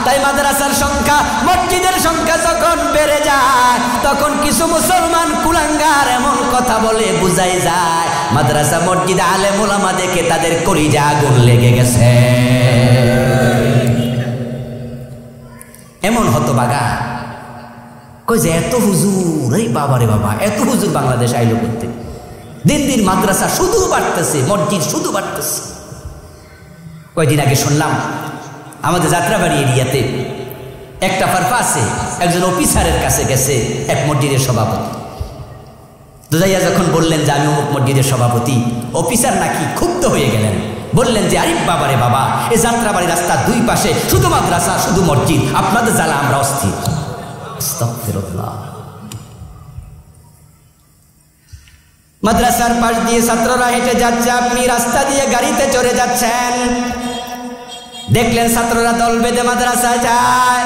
তাই মাদ্রাসার সংখ্যা, মসজিদের সংখ্যা যখন বেড়ে যায় তখন কিছু মুসলমান কুলাঙ্গার এমন কথা বলে বুঝাই যায় মাদ্রাসা মসজিদে আলেম ওলামা দেখে তাদের কলিজা আগুন লেগে গেছে। এমন হতবাগা কই যে এত হুজুর, এই বাবা রে বাবা, এত হুজুর বাংলাদেশ আইলো করতে। দিন দিন মাদ্রাসা শুধু বাড়তেছে, মসজিদ শুধু বাড়তেছে। কয়দিন আগে শুনলাম আমাদের যাত্রাবাড়ি এরিয়াতে একটা পারপাসে একজন অফিসারের কাছে গেছে এক মসজিদের সভাপতি। দুজাইয়া যখন বললেন যে আমি অমুক মসজিদের সভাপতি, অফিসার নাকি ক্ষুব্ধ হয়ে গেলেন, বললেন যে আরে বাবা রে বাবা, এই যাত্রাবাড়ি রাস্তার দুই পাশে শুধু মাদ্রাসা শুধু মসজিদ, আপনাদের জ্বালা আমরা অস্থির। আস্তাগফিরুল্লাহ। মাদ্রাসার পাশ দিয়ে ছাত্ররা হেঁটে যাচ্ছে, আপনি রাস্তা দিয়ে গাড়িতে চড়ে যাচ্ছেন, দেখলেন ছাত্ররা দল বেঁধে মাদ্রাসায় যায়।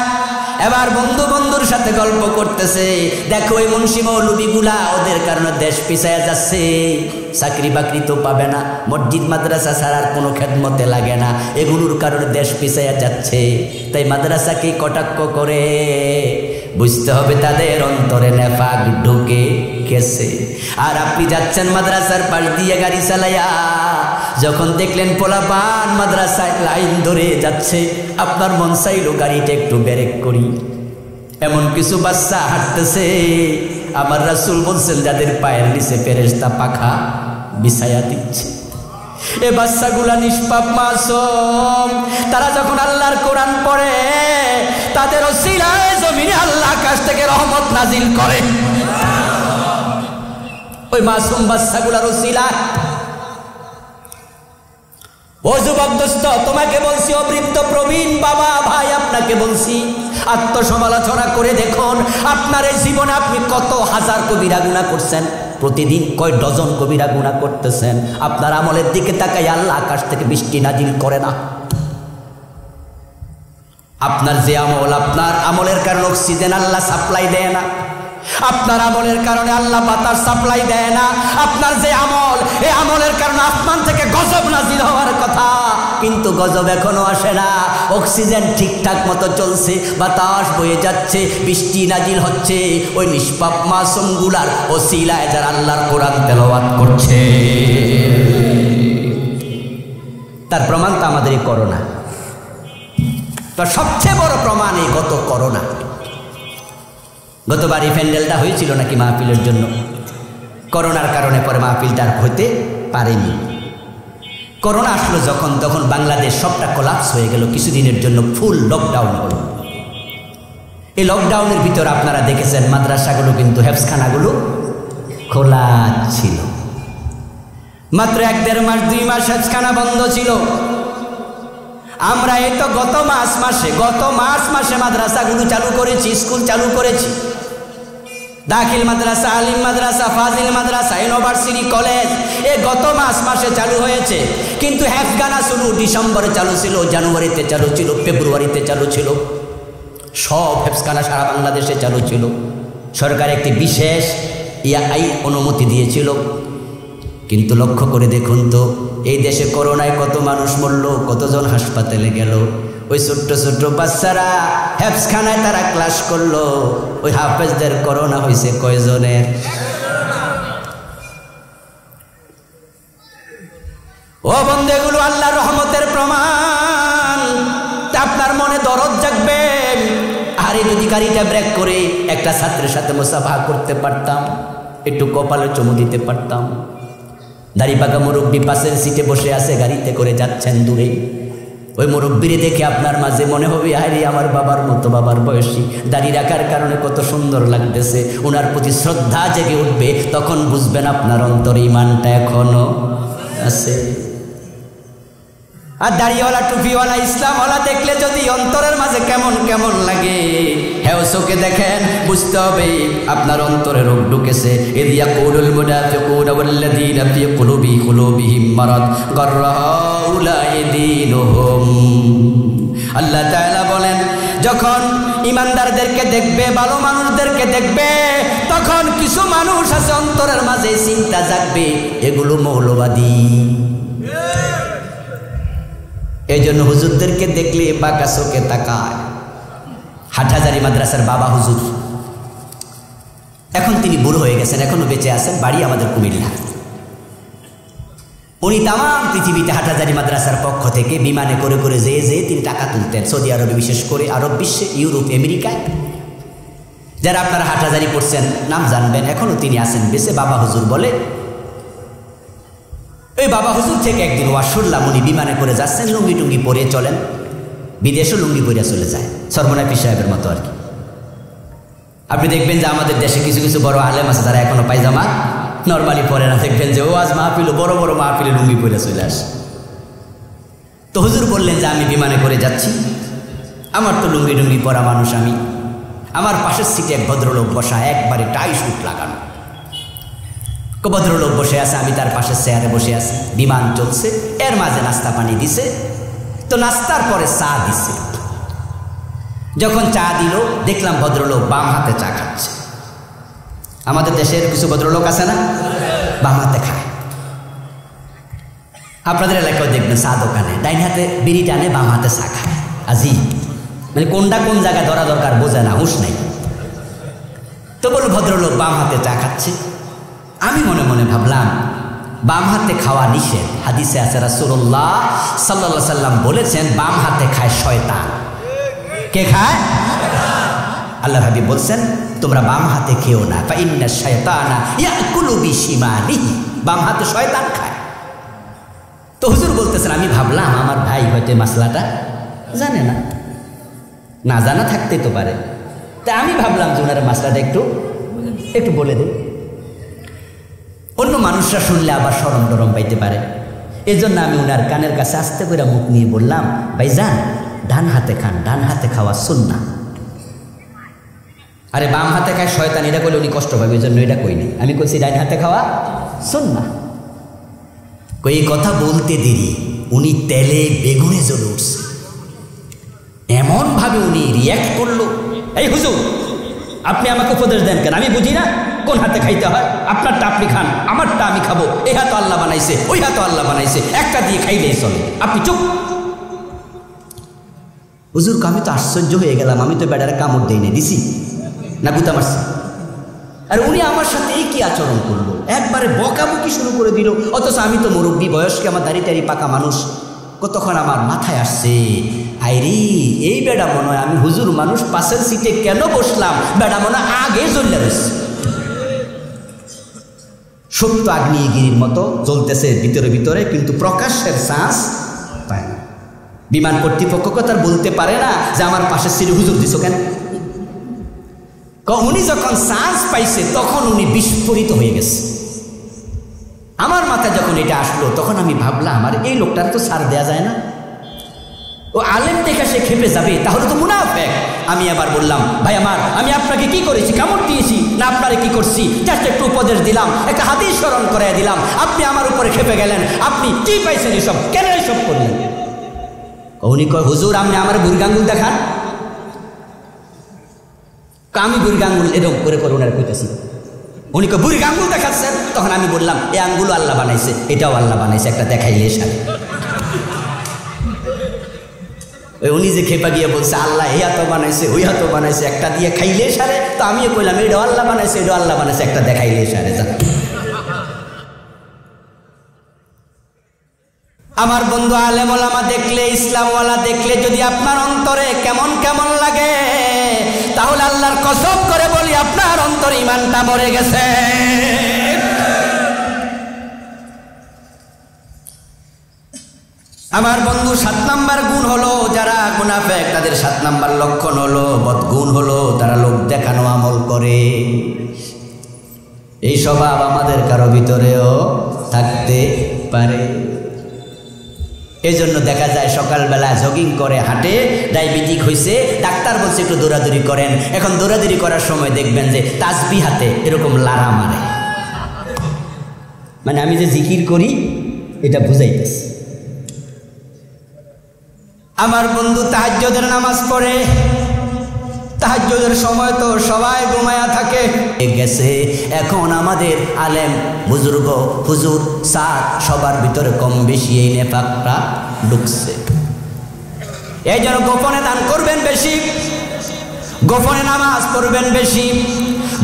এবার বন্ধু বন্ধুর সাথে গল্প করতেছে, দেখো ওই মুন্সি মৌলবীগুলা ওদের কারণে দেশ পিছায়া যাচ্ছে, চাকরি বাকরি তো পাবে না, মসজিদ মাদ্রাসা ছাড়ার কোনো খেদমতে লাগে না, এগুলোর কারণে দেশ পিছায়া যাচ্ছে। তাই মাদ্রাসাকে কটাক্ষ করে বুঝতে হবে তাদের অন্তরে নেফাক ঢুকে গেছে। আর আপনি যাচ্ছেন মাদ্রাসার পাশ দিয়ে গাড়ি চালাইয়া, যখন দেখলেন পোলাপান মাদ্রাসায় লাইন ধরে যাচ্ছে, আপনার মন চাইলো গাড়িটা একটু ব্রেক করি। এমন কিছু বাচ্চা হাঁটতেছে, আমার রাসূল বলছেন যাদের পায়ের নিচে ফেরেশতা পাখা বিছায়া দিচ্ছে। এ বাচ্চাগুলা নিষ্পাপ মাসুম, তারা যখন আল্লাহর কোরআন পড়ে তাদের ওসিলায় জমিনে আল্লাহ আকাশ থেকে রহমত নাজিল করে। ওই মাসুম বাচ্চাগুলার ওসিলায়। ও যুবক দোস্ত, তোমাকে বলছি, অবৃদ্ধ প্রবীণ বাবা ভাই আপনাকে বলছি, আত্মসমালোচনা করে দেখুন আপনার এই জীবনে আপনি কত হাজার কবিরা গুনাহ করছেন, প্রতিদিন কয় ডজন কবিরা গুনাহ করতেছেন। আপনার আমলের দিকে তাকাই আল্লাহ আকাশ থেকে বৃষ্টি নাজিল করে না। আপনার যে আমল, আপনার আমলের কারণে অক্সিজেন আল্লাহ সাপ্লাই দেয় না, আপনার আমলের কারণে আল্লাহ বাতাস সাপ্লাই দেয় না। আপনার যে আমল, এই আমলের কারণে আসমান থেকে গজব নাজিল হওয়ার কথা, কিন্তু গজব এখনো আসে না। অক্সিজেন ঠিকঠাক মতো চলছে, বাতাস বয়ে যাচ্ছে, বৃষ্টি নাজিল হচ্ছে ওই নিষ্পাপ মাসুমগুলার ওসিলায় যারা আল্লাহর কোরআন তেলাওয়াত করছে। তার প্রমাণ তো আমাদের এই করোনা। তো সবচেয়ে বড় প্রমাণ এই গত করোনা। গতবার এই প্যান্ডেলটা হয়েছিল নাকি মাহফিলের জন্য, করোনার কারণে পরে মাহফিলটা আর হতে পারেনি। করোনা আসলো যখন, তখন বাংলাদেশ সবটা কোলাপস হয়ে গেল, কিছুদিনের জন্য ফুল লকডাউন হলো। এই লকডাউনের ভিতর আপনারা দেখেছেন মাদ্রাসাগুলো কিন্তু, হেফজখানাগুলো খোলা ছিল। মাত্র 1-1.5 মাস 2 মাস হেফজখানা বন্ধ ছিল। আমরা এই তো গত মার্চ মাসে মাদ্রাসাগুলো চালু করেছি, স্কুল চালু করেছি। দাখিল মাদ্রাসা, আলিম মাদ্রাসা, ফাজিল মাদ্রাসা, ইউনিভার্সিটি, কলেজ এ গত মাসে চালু হয়েছে। কিন্তু হেফজখানা শুরু ডিসেম্বরে চালু ছিল, জানুয়ারিতে চালু ছিল, ফেব্রুয়ারিতে চালু ছিল, সব হেফজখানা সারা বাংলাদেশে চালু ছিল। সরকার একটি বিশেষ আইন অনুমতি দিয়েছিল। কিন্তু লক্ষ্য করে দেখুন তো, এই দেশে করোনায় কত মানুষ মরল, কতজন হাসপাতালে গেল। ওই ছোট্ট ছোট্ট বাচ্চারা হেফজখানায় তারা ক্লাস করলো, ওই হাফেজদের করোনা হয়েছে কয়জনের? ও বন্ধু, এগুলো আল্লাহর রহমতের প্রমাণ। আপনার মনে দরদ জাগবে, আরে যদি গাড়িটা ব্রেক করে একটা ছাত্রের সাথে মুসাফা করতে পারতাম, একটু কপালে চুমু দিতে পারতাম। দাড়ি পাকা মুরব্বী পাশের সিটে বসে আছে, গাড়িতে করে যাচ্ছেন দূরে, ওই মুরব্বীরে দেখে আপনার মাঝে মনে হবে আরে আমার বাবার মতো, বাবার বয়সী, দাড়ি রাখার কারণে কত সুন্দর লাগতেছে, ওনার প্রতি শ্রদ্ধা জেগে উঠবে। তখন বুঝবেন আপনার অন্তরে ইমানটা এখনো আছে। আর দাড়িওয়ালা টুপিওয়ালা ইসলামওয়ালা দেখলে যদি অন্তরের মাঝে কেমন কেমন লাগে, হেও চোখে দেখেন, বুঝতে হবে আপনার অন্তরে রোগ ঢুকেছে। ইযা ইয়াকুলুল মুনাফিকুনা ওয়াল্লাযীনা ফী কুলুবিহিম মারাদ গাররা হাউলাই দীনুহুম। আল্লাহ তাআলা বলেন, যখন ইমানদারদেরকে দেখবে, ভালো মানুষদেরকে দেখবে, তখন কিছু মানুষ আছে অন্তরের মাঝে চিন্তা জাগবে, এগুলো মৌলবাদী। এই জন্য হুজুরদেরকে দেখলে বাঁকা চোখে তাকায়। হাটহাজারী মাদ্রাসার বাবা হুজুর, এখন তিনি বুড়ো হয়ে গেছেন, এখনো বেঁচে আছেন, বাড়ি আমাদের কুমিল্লা। উনি তাম পৃথিবীতে হাটহাজারী মাদ্রাসার পক্ষ থেকে বিমানে করে করে যেয়ে তিনি টাকা তুলতেন, সৌদি আরবে, বিশেষ করে আরব বিশ্বে, ইউরোপ, আমেরিকায়। যারা আপনারা হাটহাজারী পড়ছেন নাম জানবেন, এখনো তিনি আছেন বেঁচে। বাবা হুজুর বলে, ওই বাবা হুজুর থেকে একদিন ওয়াজ শুনলাম, উনি বিমানে করে যাচ্ছেন, লুঙ্গি টুঙ্গি পরে চলেন, বিদেশও লুঙ্গি পরে চলে যায়, সর্বনা পীর সাহেবের মতো আর কি। আপনি দেখবেন যে আমাদের দেশে কিছু কিছু বড় আলেম আছে যারা এখনো পায়জামা নর্মালি পরে না, দেখবেন যে ওয়াজ মাহফিল, বড় বড় মাহফিলে লুঙ্গি পরে চলে আসে। তো হুজুর বললেন যে আমি বিমানে করে যাচ্ছি, আমার তো লুঙ্গি টুঙ্গি পরা মানুষ আমি, আমার পাশের সিটে এক ভদ্রলোক বসা, একবারে টাই শুট লাগানো, ভদ্রলোক বসে আছে, আমি তার পাশের চেয়ারে বসে আছি, বিমান চলছে, এর মাঝে নাস্তা পানি দিছে। তো নাস্তার পরে চা দিছে, যখন চা দিল দেখলাম ভদ্রলোক বাম হাতে চা খাচ্ছে। আমাদের দেশের কিছু ভদ্রলোক আছে না, বাম হাতে খায়। আপনাদের এলাকায় দেখবেন চা দোকানে ডাইন হাতে বিড়ি টানে, বাম হাতে চা খায়। আজি মানে কোনটা কোন জায়গায় ধরা দরকার বোঝে না, হুঁশ নাই। তো বলল ভদ্রলোক বাম হাতে চা খাচ্ছে। আমি মনে মনে ভাবলাম বাম হাতে খাওয়া নিষেধ, হাদিসে আছে রাসূলুল্লাহ সাল্লাল্লাহু আলাইহি সাল্লাম বলেছেন বাম হাতে খায় শয়তান। কে খায়? আল্লাহর হাবিব বলছেন তোমরা বাম হাতে খেও না, ফা ইন্না শায়তানা ইয়াকুলু বিশিমালিহি, বাম হাতে শয়তান খায়। তো হুজুর বলতেছেন, আমি ভাবলাম আমার ভাই হয়তো মাসলাটা জানে না, না জানা থাকতে তো পারে, তা আমি ভাবলাম যে ওনার মাসলাটা একটু বলে দেব, অন্য মানুষরা শুনলে আবার শরম টরম পাইতে পারে। এই জন্য আমি ওনার কানের কাছে আস্তে করে মুখ নিয়ে বললাম, ভাইজান ডান হাতে খান, ডান হাতে খাওয়া সুন্নাহ। আরে বাম হাতে খায় শয়তান, এটা করলে উনি কষ্ট পাবে, এই জন্য এটা কইনি, আমি কইছি ডান হাতে খাওয়া সুন্নাহ। এই কথা বলতে দেরি উনি তেলে বেগুনে জ্বলে উঠছে, এমনভাবে উনি রিয়াক্ট করলো, এই হুজুর আপনি আমাকে উপদেশ দেন কেন, আমি বুঝি না কোন হাতে খাইতে হয়, আপনারটা আপনি খান, আমারটা আমি খাবো, এই হাত আল্লাহ বানাইছে, ওই হাত আল্লাহ বানাইছে, একটা দিয়ে খাইলেই চলে, আপনি চুপ। হুজুর আমি তো আশ্চর্য হয়ে গেলাম, আমি তো বেড়ার কামড় দেই না, দিছি না গুতা মারছি, আর উনি আমার সাথে এই কি আচরণ করলো, একবারে বকাবকি শুরু করে দিল, অথচ আমি তো মুরব্বী বয়স্ক, আমার দাড়ি টাড়ি পাকা মানুষ। কতক্ষণ আমার মাথায় আসছে, আইরি এই বেড়া মনে হয় আমি হুজুর মানুষ, পাশের সিটে কেন বসলাম, বেড়া মনে আগে জ্বললে রয়েছে, সত্য আগ্নেয়গিরির মতো জ্বলতেছে ভিতরে ভিতরে, কিন্তু প্রকাশের শ্বাস পায় না। বিমান কর্তৃপক্ষ তার বলতে পারে না যে আমার পাশের সিটে হুজুর দিছ কেন। উনি যখন চান্স পাইছে তখন উনি বিস্ফোরিত হয়ে গেছে। আমার মাথায় যখন এটা আসলো তখন আমি ভাবলাম, আর এই লোকটার তো ছাড় দেওয়া যায় না, ও আলেম দেখে সে খেপে যাবে, তাহলে তো মুনাফেক। আমি আবার বললাম, ভাই আমার, আমি আপনাকে কি করেছি, কামড় দিয়েছি না আপনারে কি করছি, জাস্ট একটু উপদেশ দিলাম, একটা হাদিস স্মরণ করাই দিলাম, আপনি আমার উপরে খেপে গেলেন, আপনি কি পাইছেন এসব, কেন এসব করলেন? উনি কয়, হুজুর আপনি আমার বুড়ি আঙ্গুল দেখান। আমি বুড়ি আঙ্গুল এরকম করে করে ওনার কইতেছি, উনি কয় বুড়ি আঙ্গুল দেখাচ্ছেন। তখন আমি বললাম, এই আঙ্গুলও আল্লাহ বানাইছে, এটাও আল্লাহ বানাইছে, একটা দেখাইলে সারে। উনি যে খেপা গিয়ে বলছে আল্লাহ এই হাতও বানাইছে, ওই হাতও বানাইছে, একটা দিয়ে খাইলে সারে, তো আমিও কইলাম এটাও আল্লাহ বানাইছে, এটাও আল্লাহ বানাইছে, একটা দেখাইলে সারে। যা আমার বন্ধু আলেম ওলামা দেখলে, ইসলামওয়ালা দেখলে যদি আপনার অন্তরে কেমন কেমন লাগে, তাহলে আল্লাহর কসম করে বলি আপনার অন্তরে ঈমানটা মরে গেছে। আমার বন্ধু 7 নাম্বার গুণ হলো, যারা মুনাফিক তাদের 7 নাম্বার লক্ষণ হলো, বদগুণ হলো তারা লোক দেখানো আমল করে। এই স্বভাব আমাদের কারো ভিতরেও থাকতে পারে। এই জন্য দেখা যায় সকালবেলা জগিং করে হাঁটে, ডায়াবেটিক হয়েছে, ডাক্তার বলছে একটু দৌড়াদৌড়ি করেন। এখন দৌড়াদৌড়ি করার সময় দেখবেন যে তাসবিহ হাতে এরকম লারা মারে, মানে আমি যে জিকির করি এটা বুঝাইতেছি। আমার বন্ধু তাহাজ্জুদের নামাজ পড়ে, তাহাজ্জুদের সময় তো সবাই ঘুমায়া থাকে গেছে। এখন আমাদের আলেম বুজুর্গ হুজুর স্যার সবার ভিতরে কম বেশি এই নেফাকটা ঢুকছে। এই জন্য গোপনে দান করবেন বেশি, গোপনে নামাজ পড়বেন বেশি,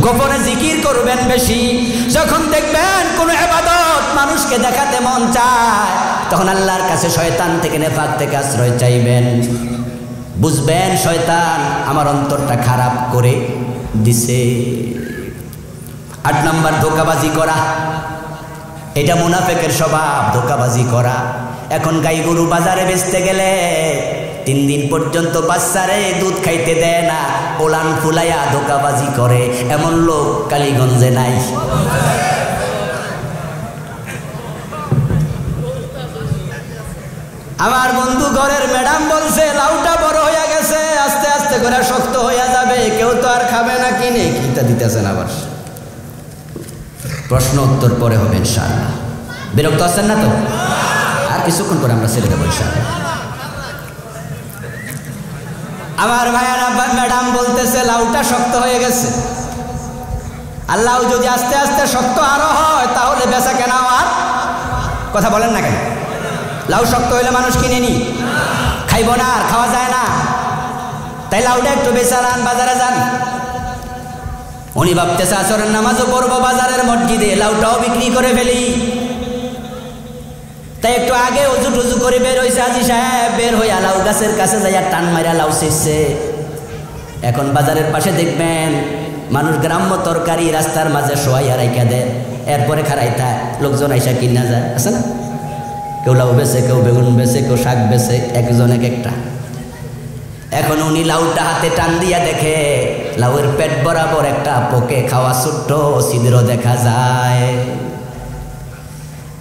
গোপনে জিকির করবেন বেশি। যখন দেখবেন কোনো ইবাদত মানুষকে দেখাতে মন চায়, তখন আল্লাহর কাছে শয়তান থেকে নেফাক থেকে আশ্রয় চাইবেন। বুঝবেন শয়তান আমার অন্তরটা খারাপ করে দিছে। 8 নাম্বার ধোঁকাবাজি করা। এটা মুনাফিকের স্বভাব, ধোঁকাবাজি করা। এখন গাই গরু বাজারে বেচতে গেলে 3 দিন পর্যন্ত বাচ্চারে দুধ খাইতে দেয় না, ওলান ফুলাইয়া ধোঁকাবাজি করে। এমন লোক কালীগঞ্জে নাই। আমার বন্ধু ঘরের ম্যাডাম বলছে লাউটা বড় হয়ে গেছে, আস্তে আস্তে করে শক্ত হয়ে যাবে, কেউ তো আর খাবে না, কিনে কিনতে দিতেছেন। আবার প্রশ্ন উত্তর পরে হবে ইনশাআল্লাহ। বিরক্ত আছেন না তো? আর কিছুক্ষণ করে আমরা ছেড়ে দেবো ইনশাআল্লাহ। আমার ভাইয়ারা, ম্যাডাম বলতেছে লাউটা শক্ত হয়ে গেছে। আল্লাহ যদি আস্তে আস্তে শক্ত আরো হয় তাহলে বেচা কেনা আর কথা বলেন না কেন? লাউ শক্ত হইলে মানুষ কিনে নি, খাইব না, আর খাওয়া যায় না। তাই লাউটা একটু বেচালান, বাজারে যান। উনি ভাবতেছে আসরের নামাজও পড়বো বাজারের মসজিদে, লাউটাও বিক্রি করে ফেলি। তাই একটু আগে উজু টুজু করে বের হয়েছে হাজী সাহেব, বের হইয়া লাউ গাছের কাছে যাইয়া টান মাইরা লাউ ছিঁড়ছে। এখন বাজারের পাশে দেখবেন মানুষ গ্রাম্য তরকারি রাস্তার মাঝে শোয়াইয়া রাইখা দেয়, এরপরে খারাইতা লোকজন আইসা কিনা যায়, আছে না? কেউ লাউ বেছে, কেউ বেগুন বেছে, কেউ শাক বেছে, একজন এক একটা। এখন উনি লাউটা হাতে টান দিয়া দেখে লাউয়ের পেট বরাবর একটা পোকে খাওয়া ছোট্ট ছিদ্র দেখা যায়।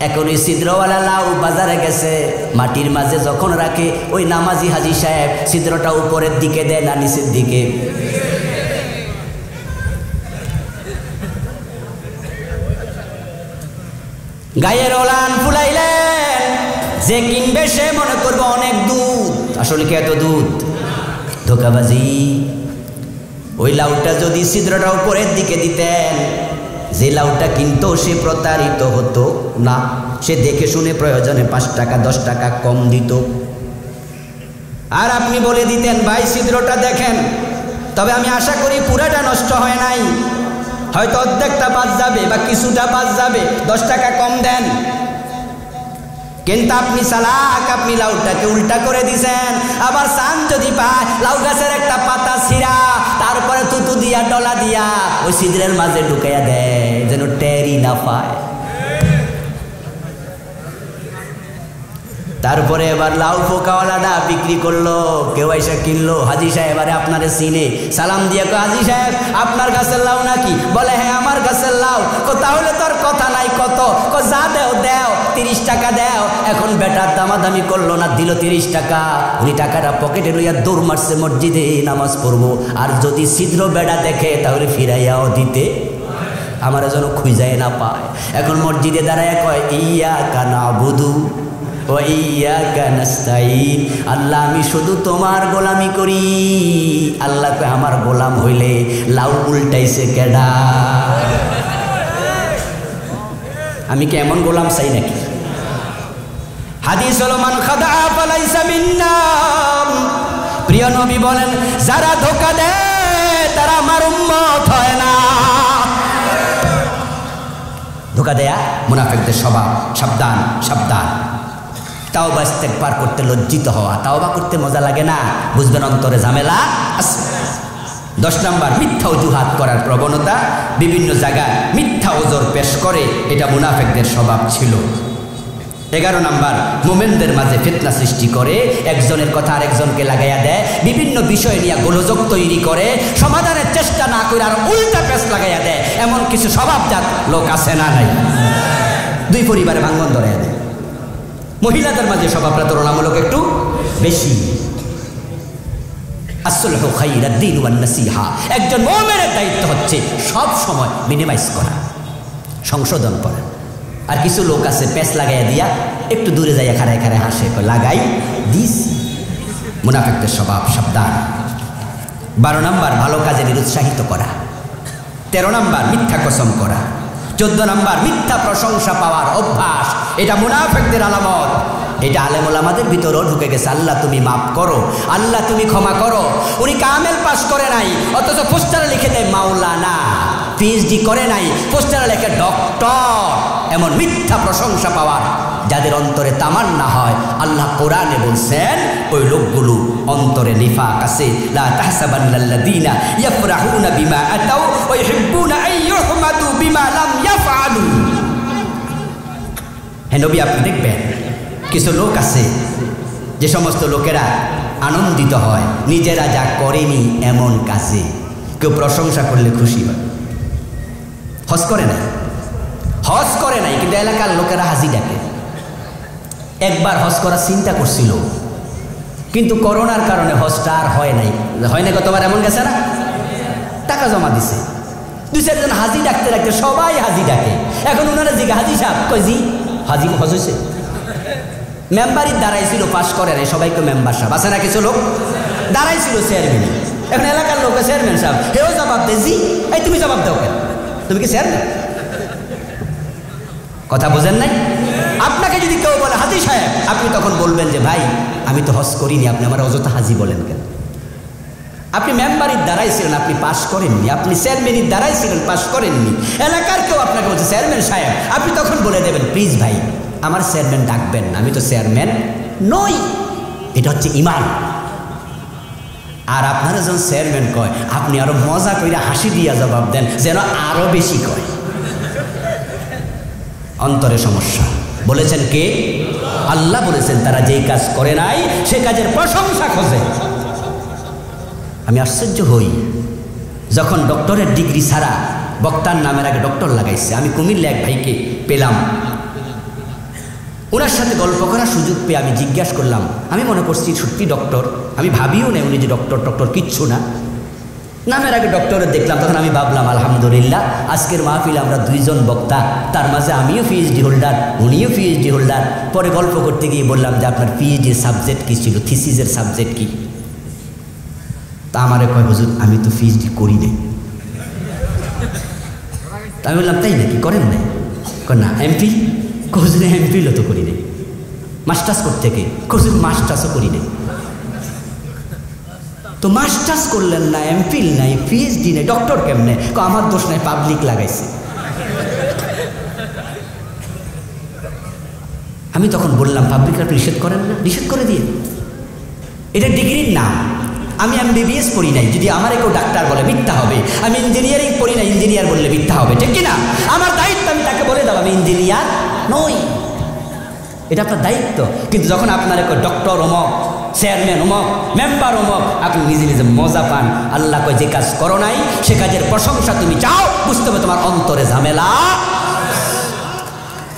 এখন ওই ছিদ্রওয়ালা লাউ বাজারে গেছে, মাটির মাঝে যখন রাখে ওই নামাজি হাজী সাহেব ছিদ্রটা উপরের দিকে দেয় না নিচের দিকে? গায়ের ওলান ফুলাইলেন, যে কিনবে সে মনে করবে অনেক দুধ, আসলে কি এত দুধ? ধোঁকাবাজি। ওই লাউটা যদি ছিদ্রটা উপরের দিকে দিতেন, যে লাউটা কিনতো সে প্রতারিত হতো না, সে দেখে শুনে প্রয়োজনে 5 টাকা 10 টাকা কম দিত। আর আপনি বলে দিতেন ভাই ছিদ্রটা দেখেন, তবে আমি আশা করি পুরাটা নষ্ট হয় নাই, হয়তো অর্ধেকটা বাদ যাবে বা কিছুটা বাদ যাবে, 10 টাকা কম দেন। কিন্তু আপনি চালাক, আপনি লাউটাকে উল্টা করে দিছেন। আবার চান যদি পায় লাউ গাছের একটা পাতা ছিঁড়া, তারপরে তুতু দিয়া ডলা দিয়া ওই ছিদ্রের মাঝে ঢুকাইয়া দেয় যেন টেরি না পায়। তারপরে এবার লাউ পোকাওয়ালাটা বিক্রি করলো, কেউ এসে কিনলো। হাজী সাহেব আরে আপনারে চিনে, সালাম দিয়ে কো হাজী সাহেব আপনার গাছের লাউ নাকি? বলে হ্যাঁ আমার গাছের লাউ। তাহলে তোর কথা নাই কত? যা দেও দেও, 30 টাকা দেও। এখন বেটার দামাদামি করলো না, দিল 30 টাকা। উনি টাকাটা পকেটে লইয়া দৌড় মারছে মসজিদে নামাজ পড়বো। আর যদি ছিদ্র বেড়া দেখে তাহলে ফিরাইয়াও দিতে, আমার যেন খুঁজায় না পায়। এখন মসজিদে দাঁড়ায় কয় ইয়াকা নাবুদু ওয়া ইয়াকা নাস্তাইন, আল্লাহ আমি শুধু তোমার গোলামি করি। আল্লাহ কয় আমার গোলাম হইলে লাউ উল্টাইছে কেডা? আমি কি এমন গোলাম চাই নাকি? হাদিস হলো মান খাদা ফালাইসা মিন্না। প্রিয় নবী বলেন যারা ধোঁকা দেয় তারা আমার উম্মত হয় না। ধোঁকা দেয়া মুনাফিকদের স্বভাব। সাবধান সাবধান। তাওবা ইস্তেগফার করতে লজ্জিত হওয়া, তাওবা করতে মজা লাগে না, বুঝবেন অন্তরে ঝামেলা আছে। 10 নম্বর মিথ্যা অজুহাত করার প্রবণতা, বিভিন্ন জায়গায় মিথ্যা ওজর পেশ করে, এটা মুনাফিকদের স্বভাব ছিল। 11 নম্বর মোমেনদের মাঝে ফিতনা সৃষ্টি করে, একজনের কথা আরেকজনকে লাগাইয়া দেয়, বিভিন্ন বিষয় নিয়ে গোলযোগ তৈরি করে, সমাধানের চেষ্টা না করে আর উল্টা পেশ লাগাইয়া দেয়। এমন কিছু স্বভাবজাত লোক আছে না নাই? 2 পরিবারে ভাঙ্গন ধরাইয়া দেয়। মহিলাদের মাঝে স্বভাবটা তুলনামূলক একটু বেশি। আসলহু খায়রুদ দীন ওয়ান নাসিহা। একজন মুমিনের দায়িত্ব হচ্ছে সব সময় মিনিমাইজ করা, সংশোধন করা। আর কিছু লোক আছে পেঁচ লাগাইয়া দিয়া একটু দূরে যাইয়া খাড়ায় খাড়ায় হাসে, লাগাই দিস। মুনাফিকদের স্বভাব, সাবধান। 12 নম্বর ভালো কাজে নিরুৎসাহিত করা। 13 নম্বর মিথ্যা কসম করা। 14 নম্বর মিথ্যা প্রশংসা পাওয়ার অভ্যাস, এটা মুনাফিকদের আলামত। এটা আলেম ওলামাদের ভিতরেও ঢুকে গেছে। আল্লাহ তুমি মাফ করো, আল্লাহ তুমি ক্ষমা করো। উনি কামেল পাস করে নাই, অথচ পোস্টারে লিখে দেয় মাওলানা। পিএইচডি করে নাই, পোস্টারে লেখে ডক্টর। এমন মিথ্যা প্রশংসা পাওয়ার যাদের অন্তরে তামান্না হয়, আল্লাহ কোরআনে বলছেন ওই লোকগুলো অন্তরে নিফাক আছে। লা তাহসাবান্নাল্লাযীনা ইয়াফরাহুনা বিমা আতাউ ওয়া ইউহিব্বুনা আন ইউহমাদু বিমা লাম ইয়াফআলু। হ্যাঁ নবী, আপনি দেখবেন কিছু লোক আছে যে সমস্ত লোকেরা আনন্দিত হয় নিজেরা যা করেনি এমন কাজে। কেউ প্রশংসা করলে খুশি হয়। হজ করে নাই, হজ করে নাই, কিন্তু এলাকার লোকেরা হাজি ডাকে। একবার হজ করার চিন্তা করছিল, কিন্তু করোনার কারণে হজটা আর হয় নাই। গতবার এমন গেছে না, টাকা জমা দিছে, 2-4 জন হাজি ডাকতে ডাকতে সবাই হাজি ডাকে। এখন ওনারা জিজ্ঞাসা, হাজি সাহেব কই? জি হাজি হজ হয়েছে। মেম্বারই দাঁড়াইছিল, পাশ করে নাই, সবাইকে মেম্বার সাহেব আছে না, কিছু লোক দাঁড়াইছিল চেয়ারম্যান। এখন এলাকার লোক চেয়ারম্যান সাহেব, হেও জবাব দে। জি এই তুমি জবাব দাও কেন? তুমি কি চেয়ারম্যান? কথা বোঝেন নাই? আপনাকে যদি কেউ বলে হাজি সাহেব, আপনি তখন বলবেন যে ভাই আমি তো হজ করিনি, আপনি আমার অযথা হাজি বলেন কেন? আপনি মেম্বারের দাঁড়াইছিলেন, আপনি পাশ করেননি। আপনি চেয়ারম্যানের দাঁড়াইছিলেন, পাশ করেননি। এলাকার কেউ আপনাকে বলছে চেয়ারম্যান সাহেব, আপনি তখন বলে দেবেন প্লিজ ভাই আমার চেয়ারম্যান ডাকবেন না, আমি তো চেয়ারম্যান নই। এটা হচ্ছে ইমান। আর আপনারা যখন চেয়ারম্যান কয়, আপনি আরো মজা করে হাসি দিয়া জবাব দেন, যেন আরো বেশি কয়। অন্তরে সমস্যা। বলেছেন কে? আল্লাহ বলেছেন তারা যেই কাজ করে নাই সে কাজের প্রশংসা খোঁজে। আমি আশ্চর্য হই যখন ডক্টরের ডিগ্রি ছাড়া বক্তার নামের আগে ডক্টর লাগাইছে। আমি কুমিল্লা এক ভাইকে পেলাম, ওনার সাথে গল্প করার সুযোগ পেয়ে আমি জিজ্ঞাসা করলাম, আমি মনে করছি সত্যি ডক্টর, আমি ভাবিও না উনি যে ডক্টর কিচ্ছু না। নামের আগে ডক্টরের দেখলাম, তখন আমি ভাবলাম আলহামদুলিল্লাহ আজকের মাহফিলে আমরা 2 জন বক্তা, তার মাঝে আমিও পিএইচডি হোল্ডার, উনিও পিএইচডি হোল্ডার। পরে গল্প করতে গিয়ে বললাম যে আপনার পিএইচডির সাবজেক্ট কী ছিল, থিসিসের সাবজেক্ট কী? তা আমারে কয় হুজুর আমি তো পিএইচডি করি নাই। আমি বললাম তাই নাকি, করেন নাই? না এমপি? হুজুর এমপিলও তো করি নাই। মাস্টার্স করতে কে? হুজুর মাস্টার্সও করি নাই। তো মাস্টার্স করলেন না, এমফিল নাই, পিএইচডি নাই, ডক্টর কেমনে? আমার দোষ নাই, পাবলিক লাগাইছে। আমি তখন বললাম পাবলিক আপনি নিষেধ করেন না, নিষেধ করে দিয়ে, এটা ডিগ্রির নাম। আমি এমবিবিএস পড়ি নাই, যদি আমার কেউ ডাক্তার বলে মিথ্যা হবে। আমি ইঞ্জিনিয়ারিং পড়ি নাই, ইঞ্জিনিয়ার বললে মিথ্যা হবে, ঠিক কিনা? আমার দায়িত্ব আমি তাকে বলে দাও আমি ইঞ্জিনিয়ার নই, এটা আপনার দায়িত্ব। কিন্তু যখন আপনার কেউ ডক্টর অমক, চেয়ারম্যান অমক, মেম্বার অমক, আপনি নিজে নিজে মজা পান। আল্লাহ কয় যে কাজ করো নাই সে কাজের প্রশংসা তুমি চাও, বুঝতে হবে তোমার অন্তরে ঝামেলা।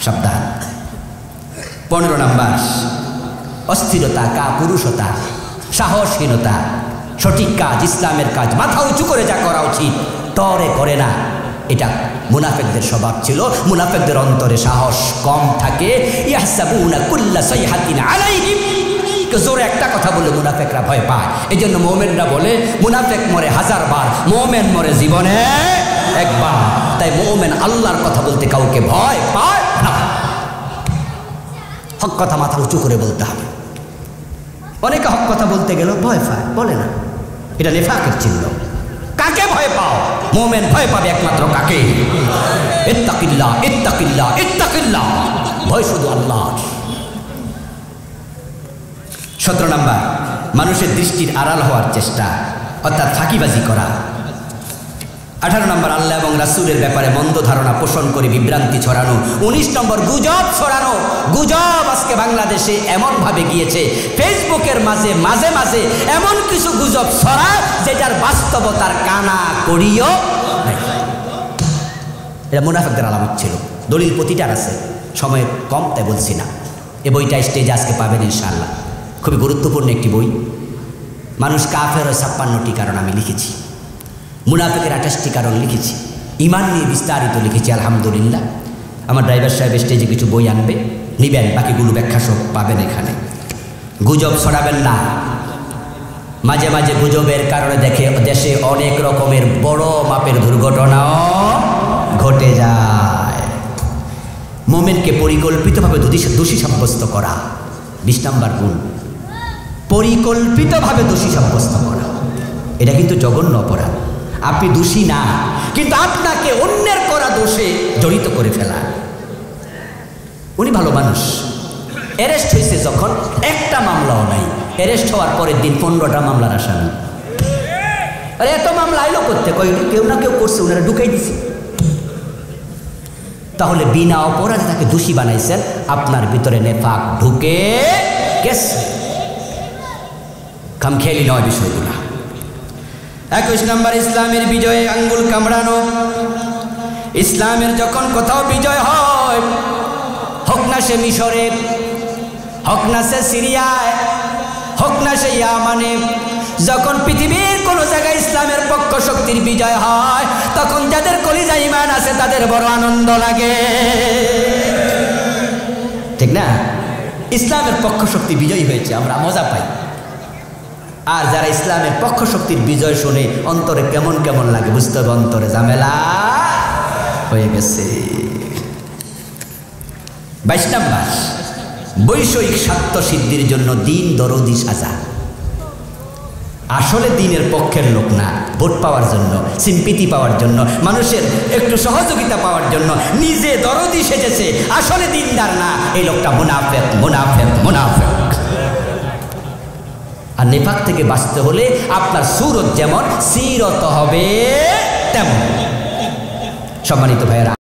সাবধান। 15 নাম্বার, অস্থিরতা, কাপুরুষতা, সাহসহীনতা। সঠিক কাজ, ইসলামের কাজ মাথা উঁচু করে যা করা উচিত তরে করে না, এটা মুনাফিকদের স্বভাব ছিল। মুনাফিকদের অন্তরে সাহস কম থাকে। ইয়াহসাবুনা কুল্লা সাইহাতিন আলাইহিম, জোরে একটা কথা বলে মুনাফিকরা ভয় পায়। এই জন্য মুমিনরা বলে মুনাফিক মরে 1000 বার, মুমিন মরে জীবনে একবার। তাই মুমিন আল্লাহর কথা বলতে কাউকে ভয় পায় না। হক কথা মাথা উঁচু করে বলতে হবে। অনেকে হক কথা বলতে গেলেও ভয় পায়, বলে না, এটা নিফাকের চিহ্ন। কাকে ভয় পাও? মুমিন ভয় পাবে একমাত্র কাকে? ইত্তাকিল্লাহ, ইত্তাকিল্লাহ, ইত্তাকিল্লাহ। ভয় শুধু আল্লাহর। 17 নাম্বার, মানুষের দৃষ্টির আড়াল হওয়ার চেষ্টা, অর্থাৎ ফাঁকিবাজি করা। 18 নম্বর, আল্লাহ এবং রাসূলের ব্যাপারে মন্দ ধারণা পোষণ করে বিভ্রান্তি ছড়ানো। 19 নম্বর, গুজব ছড়ানো। গুজব আজকে বাংলাদেশে এমনভাবে গিয়েছে, ফেসবুকের মাঝে মাঝে মাঝে এমন কিছু গুজব ছড়ায় যেটার বাস্তবতার কানা করিও নাই। এটা মুনাফিকদের আলামত ছিল। দলিল প্রতিটার আছে, সময় কম তাই বলছি না। এই বইটা স্টেজে আজকে পাবেন ইনশাআল্লাহ। খুবই গুরুত্বপূর্ণ একটি বই। মানুষ কাফের 56টি কারণ আমি লিখেছি, মুনাফিকের 28টি কারণ লিখেছি, ইমান নিয়ে বিস্তারিত লিখেছি। আলহামদুলিল্লাহ আমার ড্রাইভার সাহেব স্টেজে কিছু বই আনবে, নিবেন, বাকিগুলো ব্যাখ্যা সব পাবেন এখানে। গুজব ছড়াবেন না। মাঝে মাঝে গুজবের কারণে দেখে দেশে অনেক রকমের বড় মাপের দুর্ঘটনাও ঘটে যায়। মুমিনকে পরিকল্পিতভাবে দোষী সাব্যস্ত করা 20 নম্বর গুণ। পরিকল্পিতভাবে দোষী সাব্যস্ত করা, এটা কিন্তু জঘন্য অপরাধ। আপনি দোষী না, কিন্তু আপনাকে অন্যের করা দোষে জড়িত করে ফেলা। উনি ভালো মানুষ, অ্যারেস্ট হয়েছে যখন একটা মামলাও নাই, অ্যারেস্ট হওয়ার পরের দিন 15টা মামলার আসামি। আরে এত মামলা আইলো করতে, কেউ না কেউ করছে, ওনারা ঢুকাই দিছে। তাহলে বিনা অপরাধে তাকে দোষী বানাইছেন, আপনার ভিতরে নেফাক ঢুকে গেছে। খামখেয়ালি নয় বিষয়গুলো। 21 নম্বর, ইসলামের বিজয়ে আঙ্গুল কামড়ানো। ইসলামের যখন কোথাও বিজয় হয়, হোক না সে মিশরে, হোক না সে সিরিয়ায়, হোক না সে ইয়ামানে, যখন পৃথিবীর কোন জায়গায় ইসলামের পক্ষ শক্তির বিজয় হয়, তখন যাদের কলিজা ঈমান আছে তাদের বড় আনন্দ লাগে, ঠিক না? ইসলামের পক্ষ শক্তি বিজয়ী হয়েছে, আমরা মজা পাই। আর যারা ইসলামের পক্ষ শক্তির বিজয় শুনে অন্তরে কেমন কেমন লাগে, বুঝতে হবে অন্তরে ঝামেলা হয়ে গেছে। 22 নম্বর, বৈষয়িক স্বার্থ সিদ্ধির জন্য দিন দরদি সাজা। আসলে দিনের পক্ষের লোক না, ভোট পাওয়ার জন্য, সিম্পিতি পাওয়ার জন্য, মানুষের একটু সহযোগিতা পাওয়ার জন্য নিজে দরদি সেজেছে, আসলে দিনদার না। এই লোকটা মুনাফেক, মুনাফেক, মুনাফেক। আর নেফাক থেকে বাঁচতে হলে আপনার সুরত যেমন সিরত হবে তেমন। সম্মানিত ভাইয়েরা,